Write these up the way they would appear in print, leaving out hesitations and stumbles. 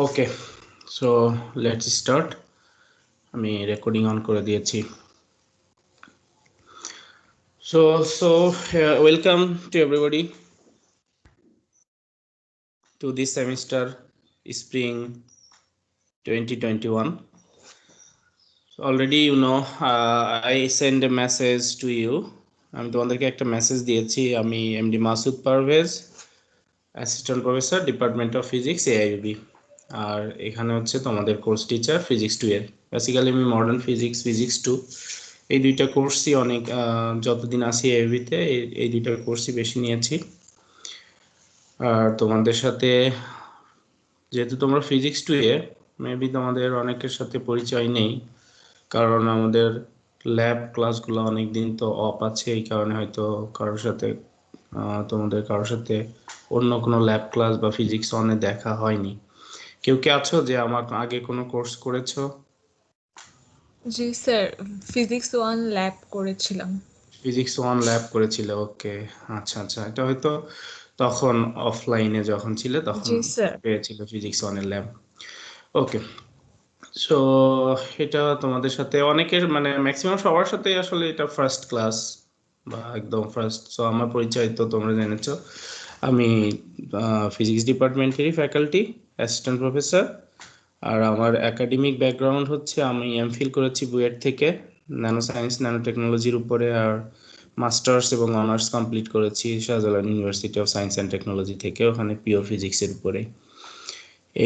Okay, so let's start. আমি recording on করে দিয়েছি। So welcome to everybody to this semester spring 2021. Already I send a message to you. আমি তোমাদেরকে একটা message দিয়েছি। আমি MD Masud Parvez, assistant professor, department of physics, AIUB. আর এখানে হচ্ছে তোমাদের কোর্স টিচার ফিজিক্স 2 এর। বেসিক্যালি আমি মডার্ন ফিজিক্স, ফিজিক্স 2 এই দুইটা কোর্সই অনেক যতদিন আসি এআইইউবিতে এই দুইটা কোর্সই বেশি নিয়েছি। আর তোমাদের সাথে যেহেতু তোমরা ফিজিক্স 2 এ, মেবি তোমাদের অনেকের সাথে পরিচয় নেই, কারণ আমাদের ল্যাব ক্লাসগুলো অনেক দিন তো অফ আছে। এই কারণে হয়তো কারোর সাথে তোমাদের কারোর সাথে অন্য কোনো ল্যাব ক্লাস বা ফিজিক্স অনে দেখা হয়নি। কেউ কি আছো যে আমার আগে কোনো কোর্স করেছো? জি স্যার, ফিজিক্স 1 ল্যাব করেছিলাম। ফিজিক্স 1 ল্যাব করেছিলে? ওকে, আচ্ছা আচ্ছা, এটা হয়তো তখন অফলাইনে যখন ছিলে তখন জি স্যার। পেয়েছিল ফিজিক্স 1 এর ল্যাব। ওকে, সো এটা তোমাদের সাথে অনেকের মানে ম্যাক্সিমাম সবার সাথে আসলে এটা ফার্স্ট ক্লাস বা একদম ফার্স্ট। সো আমার পরিচয় তো তোমরা জেনেছো। আমি ফিজিক্স ডিপার্টমেন্টেরই ফ্যাকাল্টি, অ্যাসিস্ট্যান্ট প্রফেসর। আর আমার একাডেমিক ব্যাকগ্রাউন্ড হচ্ছে আমি এমফিল করেছি বুয়েট থেকে ন্যানো সায়েন্স, ন্যানো টেকনোলজির উপরে। আর মাস্টার্স এবং অনার্স কমপ্লিট করেছি Shahjalal university of science and technology থেকে, ওখানে পিওর ফিজিক্সের উপরে।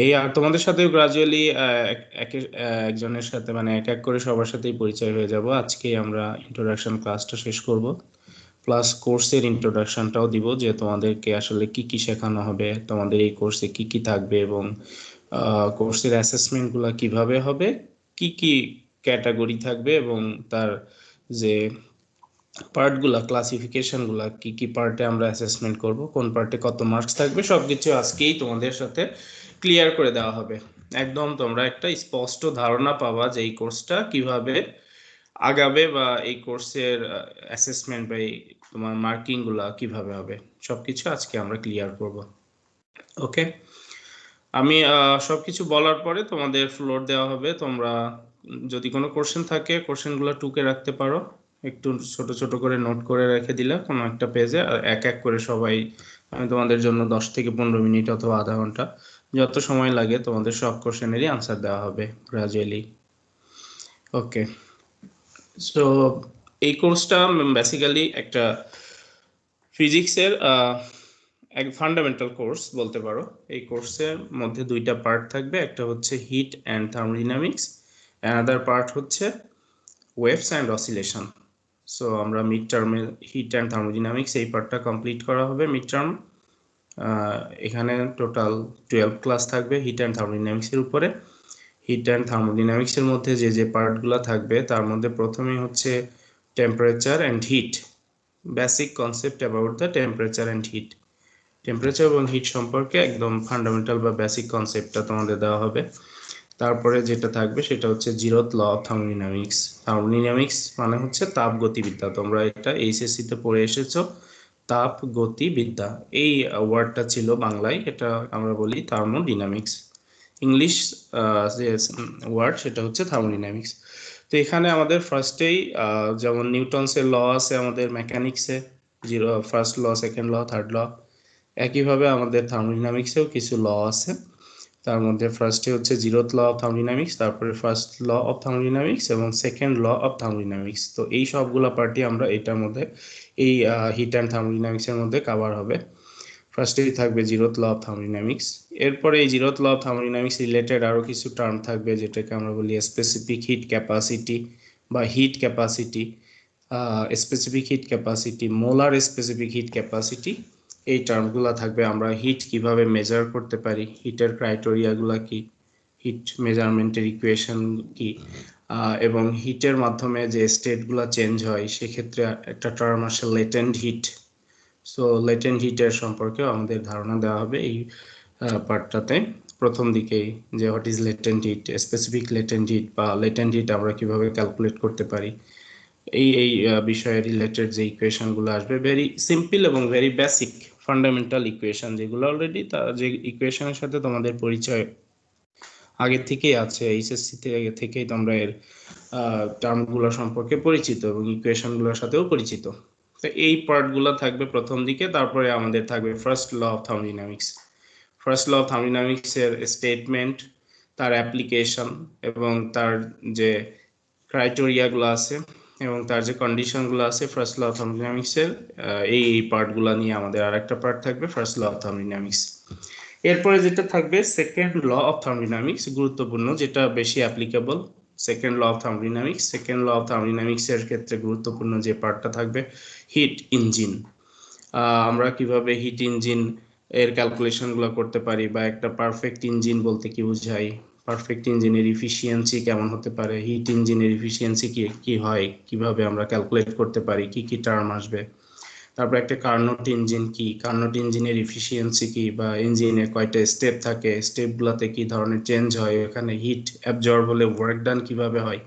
এই আর তোমাদের সাথেও গ্রাজুয়ালি একজনের সাথে মানে এক এক করে সবার সাথেই পরিচয় হয়ে যাব। আজকে আমরা ইন্ট্রোডাকশন ক্লাসটা শেষ করব, প্লাস কোর্সের ইন্ট্রোডাকশনটাও দিব যে তোমাদেরকে আসলে কি কি শেখানো হবে, তোমাদের এই কোর্সে কি কি থাকবে, এবং কোর্সের অ্যাসেসমেন্টগুলো কিভাবে হবে, কি কি ক্যাটাগরি থাকবে, এবং তার যে পার্টগুলা, ক্লাসিফিকেশনগুলা, কি কি পার্টে আমরা অ্যাসেসমেন্ট করব, কোন পার্টে কত মার্কস থাকবে, সবকিছু আজকেই তোমাদের সাথে ক্লিয়ার করে দেওয়া হবে। একদম তোমরা একটা স্পষ্ট ধারণা পাবা যে এই কোর্সটা কিভাবে আগাবে বা এই কোর্সের অ্যাসেসমেন্ট বা তোমার মার্কিংগুলা কিভাবে হবে, সবকিছু আজকে আমরা ক্লিয়ার করব। ওকে, আমি সবকিছু বলার পরে তোমাদের ফ্লোর দেওয়া হবে। তোমরা যদি কোনো কোশ্চেন থাকে কোশ্চেনগুলো টুকে রাখতে পারো, একটু ছোট ছোট করে নোট করে রেখে দিলে কোনো একটা পেজে, আর এক এক করে সবাই, আমি তোমাদের জন্য 10 থেকে 15 মিনিট অথবা আধা ঘন্টা যত সময় লাগে তোমাদের সব কোশ্চেনেরই আনসার দেওয়া হবে গ্রাজুয়ালি। ওকে, সো এই কোর্সটা বেসিক্যালি একটা ফিজিক্সের এক ফান্ডামেন্টাল কোর্স বলতে পারো। এই কোর্সের মধ্যে দুইটা পার্ট থাকবে, একটা হচ্ছে heat and thermodynamics, another part হচ্ছে ওয়েভস অ্যান্ড অসিলেশন। সো আমরা মিড টার্মে হিট অ্যান্ড থার্মোডাইনামিক্স এই পার্টটা কমপ্লিট করা হবে মিড টার্ম। এখানে টোটাল 12 ক্লাস থাকবে হিট অ্যান্ড থার্মোডাইনামিক্সের উপরে। হিট অ্যান্ড থার্মোডাইনামিক্সের মধ্যে যে যে পার্টগুলো থাকবে তার মধ্যে প্রথমেই হচ্ছে temperature and heat, basic concept about the temperature and heat. Temperature এবং হিট সম্পর্কে একদম ফান্ডামেন্টাল বা বেসিক কনসেপ্টটা তোমাদের দেওয়া হবে। তারপরে যেটা থাকবে সেটা হচ্ছে zeroth law of thermodynamics. Thermodynamics মানে হচ্ছে তাপ গতিবিদ্যা, তোমরা এটা এইচএসসিতে পড়ে এসেছো, তাপ গতিবিদ্যা। এই ওয়ার্ডটা ছিল বাংলায়, এটা আমরা বলি থার্মোডাইনামিক্স। ইংলিশ যে ওয়ার্ড সেটা হচ্ছে থার্মোডাইনামিক্স। তো এখানে আমাদের ফার্স্টেই যেমন নিউটনসের ল আছে আমাদের মেকানিক্সে, zero first law, second law, third law, একইভাবে আমাদের থার্মোডাইনামিক্সেও কিছু ল আছে। তার মধ্যে ফার্স্টে হচ্ছে জিরোথ ল অফ থার্মোডাইনামিক্স, তারপরে ফার্স্ট ল অফ থার্মোডাইনামিক্স এবং সেকেন্ড ল অফ থার্মোডাইনামিক্স। তো এই সবগুলা পার্টি আমরা এটার মধ্যে এই হিট অ্যান্ড থার্মোডাইনামিক্সের মধ্যে কভার হবে। ফার্স্টেই থাকবে জিরোথ ল অফ থার্মোডাইনামিক্স। এরপরে এই zeroth law of thermodynamics related আরও কিছু টার্ম থাকবে যেটাকে আমরা বলি স্পেসিফিক হিট ক্যাপাসিটি বা heat capacity, specific heat capacity, molar specific heat capacity. এই টার্মগুলো থাকবে। আমরা হিট কিভাবে মেজার করতে পারি, হিটের ক্রাইটেরিয়াগুলো কি, হিট মেজারমেন্টের ইকুয়েশন কি, এবং হিটের মাধ্যমে যে স্টেটগুলো চেঞ্জ হয় সেক্ষেত্রে একটা টার্ম আসে লেটেন্ট হিট। সো লেটেন্ট হিটের সম্পর্কেও আমাদের ধারণা দেওয়া হবে এই পার্টটাতে প্রথম দিকেই, যে what is latent heat, specific latent heat বা লেটেন্ট হিট আমরা কিভাবে ক্যালকুলেট করতে পারি, এই এই বিষয়ে রিলেটেড যে ইকুয়েশনগুলো আসবে, ভেরি সিম্পল এবং ভেরি বেসিক ফান্ডামেন্টাল ইকুয়েশন, যেগুলো অলরেডি যে ইকুয়েশনের সাথে তোমাদের পরিচয় আগে থেকেই আছে, এইচএসসি থেকেই তোমরা এর টার্মগুলো সম্পর্কে পরিচিত এবং ইকুয়েশনগুলোর সাথেও পরিচিত। তো এই পার্টগুলো থাকবে প্রথম দিকে, তারপরে আমাদের থাকবে first law of thermodynamics. First law of thermodynamics এর স্টেটমেন্ট, তার অ্যাপ্লিকেশন এবং তার যে ক্রাইটেরিয়াগুলো আছে এবং তার যে কন্ডিশনগুলো আছে ফার্স্ট ল অফ থার্মোডাইনামিক্স এর, এই পার্টগুলো নিয়ে আমাদের আরেকটা পার্ট থাকবে ফার্স্ট ল অফ থার্মোডাইনামিক্স। এরপরে যেটা থাকবে সেকেন্ড ল অফ থার্মোডাইনামিক্স, গুরুত্বপূর্ণ, যেটা বেশি applicable. Second law of thermodynamics, second law of thermodynamics এর ক্ষেত্রে গুরুত্বপূর্ণ যে পার্টটা থাকবে হিট ইঞ্জিন। আমরা কিভাবে হিট ইঞ্জিন এর ক্যালকুলেশনগুলো করতে পারি, বা একটা পারফেক্ট ইঞ্জিন বলতে কি বোঝাই, পারফেক্ট ইঞ্জিনের ইফিসিয়েন্সি কেমন হতে পারে, হিট ইঞ্জিনের ইফিসিয়েন্সি কি হয়, কিভাবে আমরা ক্যালকুলেট করতে পারি, কি কি টার্ম আসবে। তারপর একটা কার্নোট ইঞ্জিন কি, কার্নোট ইঞ্জিনের ইফিসিয়েন্সি কি, বা ইঞ্জিনে কয়টা স্টেপ থাকে, স্টেপগুলোতে কি ধরনের চেঞ্জ হয়, এখানে হিট অ্যাবজর্ব হলে ওয়ার্ক ডান কিভাবে হয়,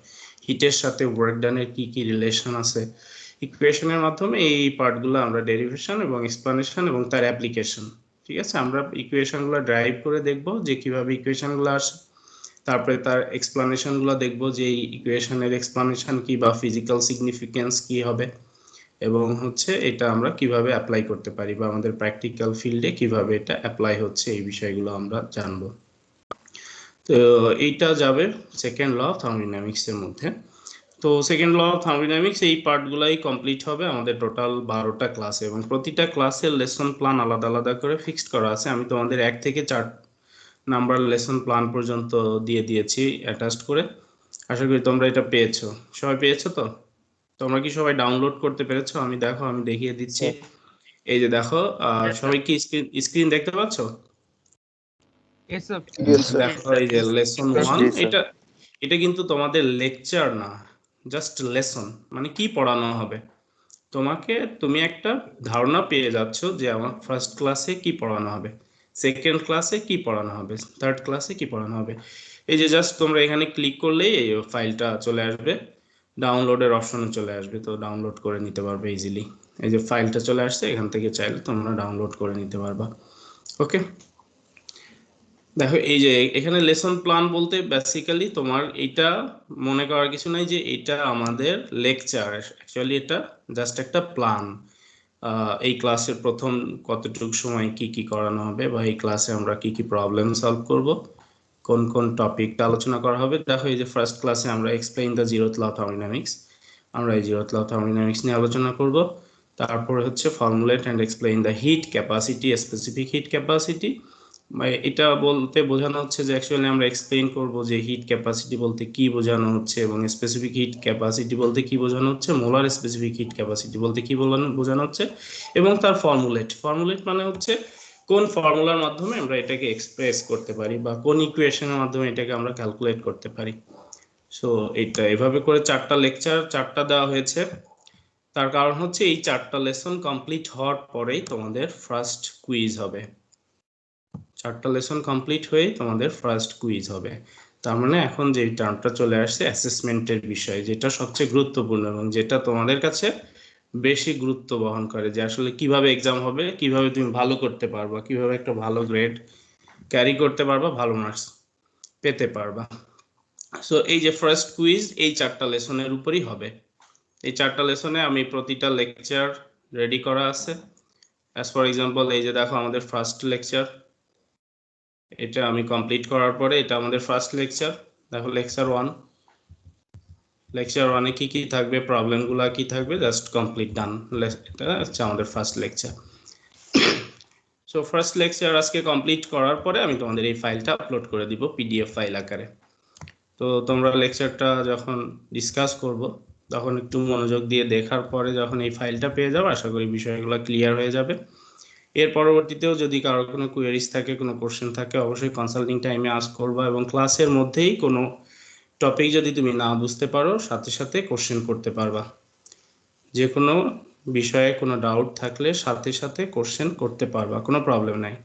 হিটের সাথে ওয়ার্ক ডানের কি কি রিলেশন আছে। ইকুয়েশনের মাধ্যমে এই পার্টগুলো আমরা ডেরিভেশন এবং এক্সপ্লানেশন এবং তার অ্যাপ্লিকেশন, ঠিক আছে, আমরা ইকুয়েশনগুলো ড্রাইভ করে দেখব যে কিভাবে ইকুয়েশনগুলো আসে। তারপরে তার এক্সপ্লানেশনগুলো দেখব যে এই ইকুয়েশনের এক্সপ্লানেশন কি বা ফিজিক্যাল সিগনিফিকেন্স কি হবে, এবং হচ্ছে এটা আমরা কিভাবে অ্যাপ্লাই করতে পারি বা আমাদের প্র্যাকটিক্যাল ফিল্ডে কিভাবে এটা অ্যাপ্লাই হচ্ছে, এই বিষয়গুলো আমরা জানবো। তো এইটা যাবে সেকেন্ড ল অফ থার্মোডাইনামিক্স এর মধ্যে। তো সেকেন্ড ল অফ থার্মোডাইনামিক্স এই পার্টগুলাই কমপ্লিট হবে আমাদের টোটাল 12টা ক্লাসে, এবং প্রতিটা ক্লাসের লেসন প্ল্যান আলাদা আলাদা করে ফিক্সড করা আছে। আমি তোমাদের 1 থেকে 4 নাম্বার লেসন প্ল্যান পর্যন্ত দিয়ে দিয়েছি অ্যাটাচড করে। আশা করি তোমরা এটা পেয়েছো, সবাই পেয়েছো তো? তোমরা কি সবাই ডাউনলোড করতে পেরেছো? আমি দেখো, আমি দেখিয়ে দিচ্ছি। এই যে দেখো, সবাই কি স্ক্রিন দেখতে পাচ্ছো? দেখো এই যে লেসন 1, এটা এটা কিন্তু তোমাদের লেকচার না, জাস্ট লেসন, মানে কি পড়ানো হবে তুমি একটা ধারণা পেয়ে যাচ্ছ যে আমার ফার্স্ট ক্লাসে কি পড়ানো হবে, সেকেন্ড ক্লাসে কি পড়ানো হবে, থার্ড ক্লাসে কি পড়ানো হবে। এই যে জাস্ট তোমরা এখানে ক্লিক করলেই এই ফাইলটা চলে আসবে, ডাউনলোডের অপশনে চলে আসবে, তো ডাউনলোড করে নিতে পারবে ইজিলি। এই যে ফাইলটা চলে আসছে, এখান থেকে চাইলে তোমরা ডাউনলোড করে নিতে পারবা। ওকে, দেখো এই যে এখানে লেসন প্ল্যান বলতে বেসিক্যালি তোমার এটা মনে করার কিছু নাই যে এটা আমাদের লেকচার, অ্যাকচুয়ালি এটা জাস্ট একটা প্ল্যান। এই ক্লাসের প্রথম কতটুকু সময় কি কি করানো হবে, বা এই ক্লাসে আমরা কি কি প্রবলেম সলভ করব, কোন কোন টপিকটা আলোচনা করা হবে। দেখো এই যে ফার্স্ট ক্লাসে আমরা explain the zeroth law of thermodynamics, আমরা এই জিরোথ ল অফ থার্মোডাইনামিক্স নিয়ে আলোচনা করব। তারপরে হচ্ছে formulate and explain the hit capacity, specific heat capacity. এটা বলতে বোঝানো হচ্ছে যে অ্যাকচুয়ালি আমরা এক্সপ্লেইন করব যে হিট ক্যাপাসিটি বলতে কি বোঝানো হচ্ছে, এবং স্পেসিফিক হিট ক্যাপাসিটি বলতে কি বোঝানো হচ্ছে, মোলার স্পেসিফিক হিট ক্যাপাসিটি বলতে কি বোঝানো হচ্ছে, এবং তার ফর্মুলেট মানে হচ্ছে কোন ফর্মুলার মাধ্যমে আমরা এটাকে এক্সপ্রেস করতে পারি, বা কোন ইকুয়েশনের মাধ্যমে এটাকে আমরা ক্যালকুলেট করতে পারি। সো এটা এভাবে করে 4টা লেকচার 4টা দেওয়া হয়েছে। তার কারণ হচ্ছে এই 4টা লেসন কমপ্লিট হওয়ার পরেই তোমাদের ফার্স্ট কুইজ হবে। 4টা লেসন কমপ্লিট হয়ে তোমাদের ফার্স্ট কুইজ হবে। তার মানে এখন যে টার্মটা চলে আসছে অ্যাসেসমেন্টের বিষয়, যেটা সবচেয়ে গুরুত্বপূর্ণ এবং যেটা তোমাদের কাছে বেশি গুরুত্ব বহন করে, যে আসলে কিভাবে এক্সাম হবে, কিভাবে তুমি ভালো করতে পারবা, কিভাবে একটা ভালো গ্রেড ক্যারি করতে পারবা, ভালো মার্কস পেতে পারবা। সো এই যে ফার্স্ট কুইজ এই 4টা লেসনের উপরই হবে। এই 4টা লেসনে আমি প্রতিটা লেকচার রেডি করা আছে। অ্যাজ ফর এক্সাম্পল এই যে দেখো আমাদের ফার্স্ট লেকচার, এটা আমি কমপ্লিট করার পরে এটা আমাদের ফার্স্ট লেকচার। দেখো লেকচার 1, লেকচার 1-এ কি কি থাকবে, প্রবলেমগুলো কি থাকবে, জাস্ট কমপ্লিট ডান। এটা হচ্ছে আমাদের first lecture. So first lecture আজকে কমপ্লিট করার পরে আমি তোমাদের এই ফাইলটা আপলোড করে দিব পিডিএফ ফাইল আকারে। তো তোমরা লেকচারটা যখন ডিসকাস করব তখন একটু মনোযোগ দিয়ে দেখার পরে যখন এই ফাইলটা পেয়ে যাবো, আশা করি বিষয়গুলো ক্লিয়ার হয়ে যাবে। এর পরবর্তীতেও যদি কারো কোনো কোয়েরিজ থাকে, কোনো কোশ্চেন থাকে, অবশ্যই কনসাল্টিং টাইমে আস্ক করবা, এবং ক্লাসের মধ্যেই কোনো টপিক যদি তুমি না বুঝতে পারো সাথে সাথে কোশ্চেন করতে পারবা। যে কোনো বিষয়ে কোনো ডাউট থাকলে সাথে সাথে কোশ্চেন করতে পারবা, কোনো প্রবলেম নাই।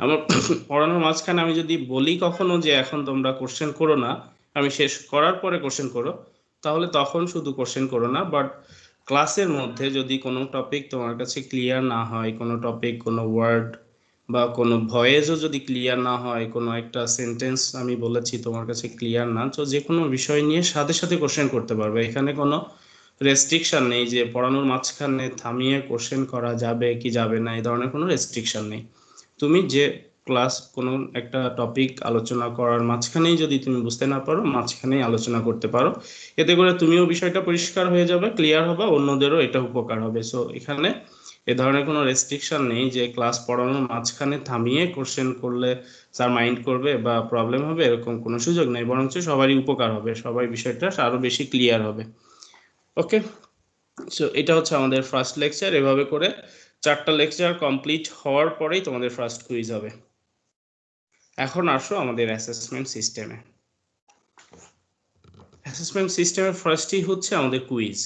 আমার পড়ানোর মাঝখানে আমি যদি বলি কখনো যে এখন তোমরা কোশ্চেন করো না, আমি শেষ করার পরে কোশ্চেন করো, তাহলে তখন শুধু কোশ্চেন করো না। বাট ক্লাসের মধ্যে যদি কোনো টপিক তোমার কাছে ক্লিয়ার না হয়, কোনো টপিক, কোনো ওয়ার্ড বা কোনো ভয়েসও যদি ক্লিয়ার না হয়, কোনো একটা সেন্টেন্স আমি বলেছি তোমার কাছে ক্লিয়ার না, তো যে কোনো বিষয় নিয়ে সাথে সাথে কোশ্চেন করতে পারবে। এখানে কোনো রেস্ট্রিকশন নেই যে পড়ানোর মাঝখানে থামিয়ে কোশ্চেন করা যাবে কি যাবে না, এই ধরনের কোনো রেস্ট্রিকশন নেই। তুমি যে ক্লাস কোনো একটা টপিক আলোচনা করার মাঝখানেই যদি তুমি বুঝতে না পারো, মাঝখানেই আলোচনা করতে পারো। এতে করে তুমিও বিষয়টা পরিষ্কার হয়ে যাবে, ক্লিয়ার হবে, অন্যদেরও এটা উপকার হবে। সো এখানে এ ধরনের কোনো রেস্ট্রিকশন নেই যে ক্লাস পড়ানোর মাঝখানে থামিয়ে কোশ্চেন করলে স্যার মাইন্ড করবে বা প্রবলেম হবে, এরকম কোনো সুযোগ নেই। বরঞ্চ সবারই উপকার হবে, সবাই বিষয়টা আরো বেশি ক্লিয়ার হবে। ওকে, সো এটা হচ্ছে আমাদের ফার্স্ট লেকচার। এভাবে করে 4টা লেকচার কমপ্লিট হওয়ার পরেই তোমাদের ফার্স্ট কুইজ হবে। এখন আসো আমাদের অ্যাসেসমেন্ট সিস্টেমে। অ্যাসেসমেন্ট সিস্টেমের ফার্স্টই হচ্ছে আমাদের কুইজ।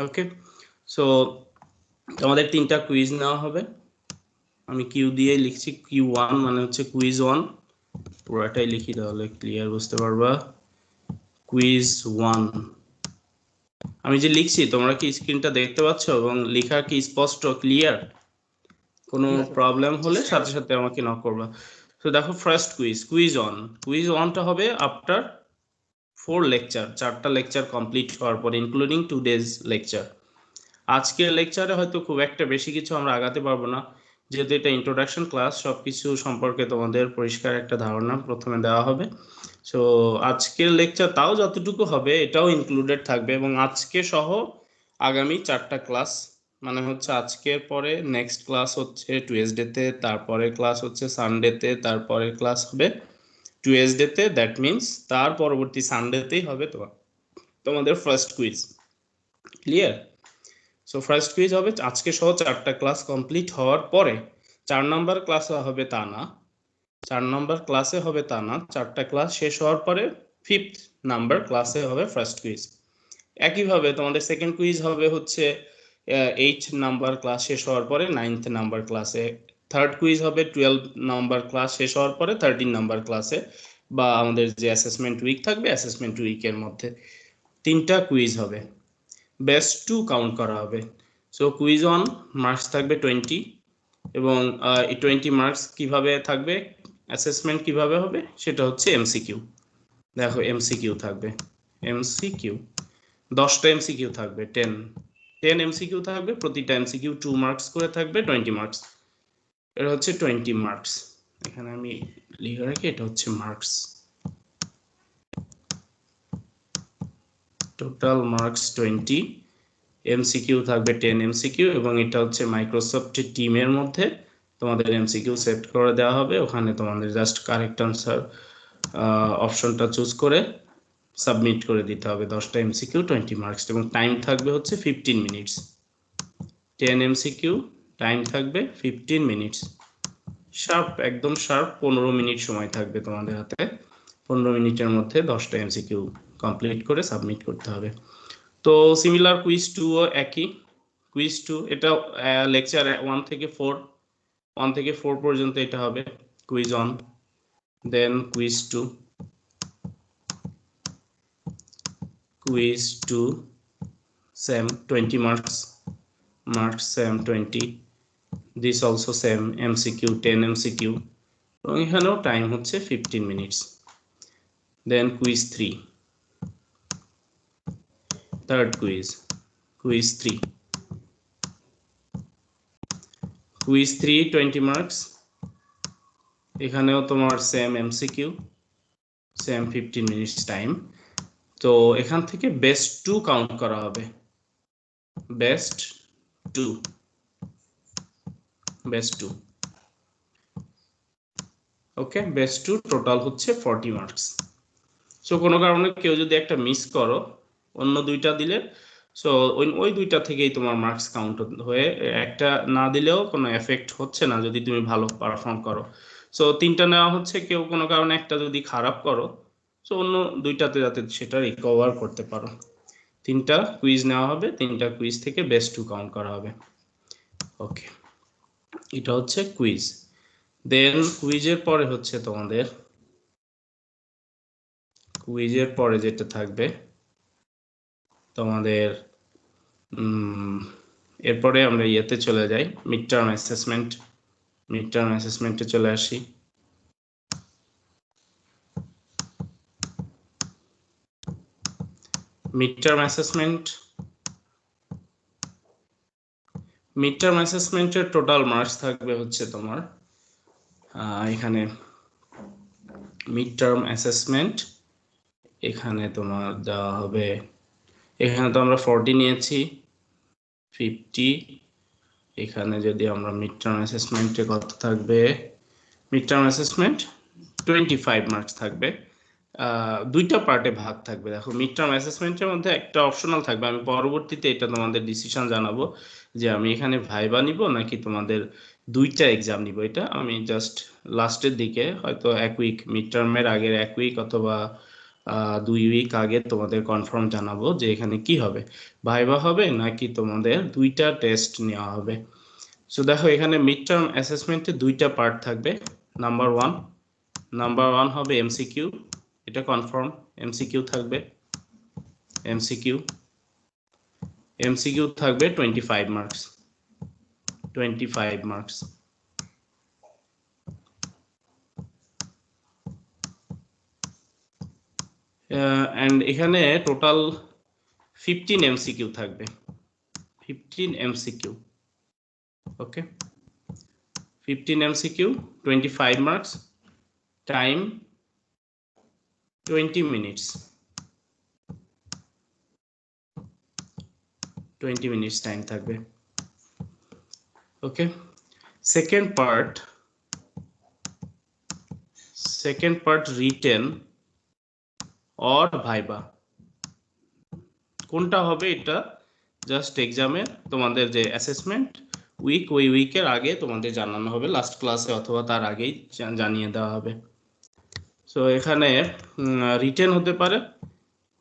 ওকে, সো তোমাদের 3টা কুইজ নেওয়া হবে। আমি কিউ দিয়ে লিখছি, Q1 মানে হচ্ছে কুইজ 1, পুরোটাই লিখি তাহলে ক্লিয়ার বুঝতে পারবা। কুইজ 1 আমি যে লিখছি তোমরা কি স্ক্রিনটা দেখতে পাচ্ছ এবং লেখা কি স্পষ্ট ক্লিয়ার? কোনো প্রবলেম হলে সাথে সাথে আমাকে নক করবা। তো দেখো ফার্স্ট কুইজ 1, কুইজ 1টা হবে আফটার 4 লেকচার, 4টা লেকচার কমপ্লিট হওয়ার পর, ইনক্লুডিং 2 ডেজ লেকচার। আজকের লেকচারে হয়তো খুব একটা বেশি কিছু আমরা আগাতে পারবো না, যেহেতু এটা ইন্ট্রোডাকশন ক্লাস, সবকিছু সম্পর্কে তোমাদের পরিষ্কার একটা ধারণা প্রথমে দেওয়া হবে। সো আজকের লেকচার তাও যতটুকু হবে এটাও ইনক্লুডেড থাকবে, এবং আজকে সহ আগামী 4টা ক্লাস, মানে হচ্ছে আজকের পরে নেক্সট ক্লাস হচ্ছে টুয়েসডেতে, তারপরে ক্লাস হচ্ছে সানডেতে, তারপরে ক্লাস হবে টুয়েসডেতে, দ্যাট মিনস তার পরবর্তী সানডেতেই হবে তোমাদের first quiz. Clear? So first quiz হবে আজকে সহ 4টা ক্লাস কমপ্লিট হওয়ার পরে। 4 নাম্বার ক্লাসে হবে তা না, 4 নাম্বার ক্লাসে হবে তা না, 4টা ক্লাস শেষ হওয়ার পরে 5th নাম্বার ক্লাসে হবে ফার্স্ট কুইজ। একইভাবে তোমাদের সেকেন্ড কুইজ হবে হচ্ছে 8 নাম্বার ক্লাস শেষ হওয়ার পরে 9th নাম্বার ক্লাসে। থার্ড কুইজ হবে 12 নাম্বার ক্লাস শেষ হওয়ার পরে 13 নাম্বার ক্লাসে, বা আমাদের যে অ্যাসেসমেন্ট উইক থাকবে অ্যাসেসমেন্ট উইকের মধ্যে 3টা কুইজ হবে। বেস্ট 2 কাউন্ট করা হবে। সো কুইজ 1 মার্কস থাকবে 20, এবং এই 20 মার্কস কিভাবে থাকবে, অ্যাসেসমেন্ট কিভাবে হবে সেটা হচ্ছে এমসিকিউ। দেখো এমসিকিউ থাকবে, এমসিকিউ 10টা এমসিকিউ থাকবে, 10 এমসিকিউ থাকবে, প্রতিটা এমসিকিউ 2 মার্কস করে থাকবে, 20 মার্কস। এটা হচ্ছে 20 মার্কস, এখানে আমি লিখে রাখি, এটা হচ্ছে মার্কস, টোটাল মার্কস 20। এমসিকিউ থাকবে 10 এমসিকিউ, এবং এটা হচ্ছে মাইক্রোসফট টিমের মধ্যে তোমাদের এমসিকিউ সেট করে দেওয়া হবে। ওখানে তোমাদের জাস্ট কারেক্ট আনসার অপশনটা চুজ করে সাবমিট করে দিতে হবে। 10টা এমসিকিউ 20 মার্কস, এবং টাইম থাকবে হচ্ছে 15 মিনিটস। 10 এমসিকিউ, টাইম থাকবে 15 মিনিটস, শার্প, একদম শার্প 15 মিনিট সময় থাকবে তোমাদের হাতে। 15 মিনিটের মধ্যে 10টা এমসিকিউ কমপ্লিট করে সাবমিট করতে হবে। তো সিমিলার কুইজ 2 ও একই। কুইজ 2 এটা লেকচার 1 থেকে 4 পর্যন্ত এটা হবে quiz 1, then quiz 2, quiz 2 same 20 marks, same 20, this also same MCQ 10 MCQ, এবং এখানেও টাইম হচ্ছে 15 minutes. Then quiz 3, third quiz 3, quiz 3 20 marks, এখানেও তোমার same MCQ, same 15 minutes time. তো এখান থেকে বেস্ট 2 কাউন্ট করা হবে, বেস্ট 2, ওকে, বেস্ট 2 টোটাল হচ্ছে 40 মার্কস। সো কোনো কারণে কেউ যদি একটা মিস করো, অন্য 2টা দিলে, সো ওই 2টা থেকেই তোমার মার্কস কাউন্ট হয়ে, একটা না দিলেও কোনো এফেক্ট হচ্ছে না যদি তুমি ভালো পারফর্ম করো। সো 3টা নেওয়া হচ্ছে, কেউ কোনো কারণে একটা যদি খারাপ করো, সো অন্য 2টাতে যাতে সেটা রিকভার করতে পারো। 3টা কুইজ নেওয়া হবে, 3টা কুইজ থেকে বেস্ট 2 কাউন্ট করা হবে। ওকে, এটা হচ্ছে কুইজ। দেন কুইজের পরে হচ্ছে তোমাদের, কুইজের পরে যেটা থাকবে তোমাদের, এরপরে আমরা ইয়েতে চলে যাই, mid term assessment. Mid term অ্যাসেসমেন্টে চলে আসি। মিড টার্ম অ্যাসেসমেন্টের টোটাল মার্কস থাকবে হচ্ছে তোমার এখানে মিড টার্ম অ্যাসেসমেন্ট এখানে তোমার দেওয়া হবে, এখানে তো আমরা 40 নিয়েছি, 50। এখানে যদি আমরা মিড টার্ম অ্যাসেসমেন্টে কত থাকবে, মিড টার্ম অ্যাসেসমেন্ট 25 মার্কস থাকবে। দুইটা পার্টে ভাগ থাকবে। দেখো মিড টার্ম অ্যাসেসমেন্টের মধ্যে একটা অপশনাল থাকবে, আমি পরবর্তীতে এটা তোমাদের ডিসিশন জানাবো যে আমি এখানে ভাইবা নিব নাকি তোমাদের দুইটা এক্সাম নিব। এটা আমি জাস্ট লাস্টের দিকে হয়তো এক উইক, মিড টার্মের আগের এক উইক অথবা 2 উইক আগে তোমাদের কনফার্ম জানাবো যে এখানে কি হবে, ভাইবা হবে নাকি তোমাদের দুইটা টেস্ট নেওয়া হবে। সো দেখো এখানে মিড টার্ম অ্যাসেসমেন্টে দুইটা পার্ট থাকবে। নাম্বার ওয়ান হবে এমসিকিউ, এটা কনফার্ম, এমসিকিউ থাকবে। এমসিকিউ থাকবে 25 মার্কস, 25 মার্কস। এন্ড এখানে টোটাল 15 এমসিকিউ থাকবে, 15 MCQ. Okay, 15 MCQ, 25 marks, time 20 minutes, 20 minutes time থাকবে। Okay, second part written or viva, কোনটা হবে এটা জাস্ট এক্সামে তোমাদের যে অ্যাসেসমেন্ট উইক, ওই উইকের আগে তোমাদের জানানো হবে, লাস্ট ক্লাসে অথবা তার আগেই জানিয়ে দেওয়া হবে। সো এখানে রিটেন হতে পারে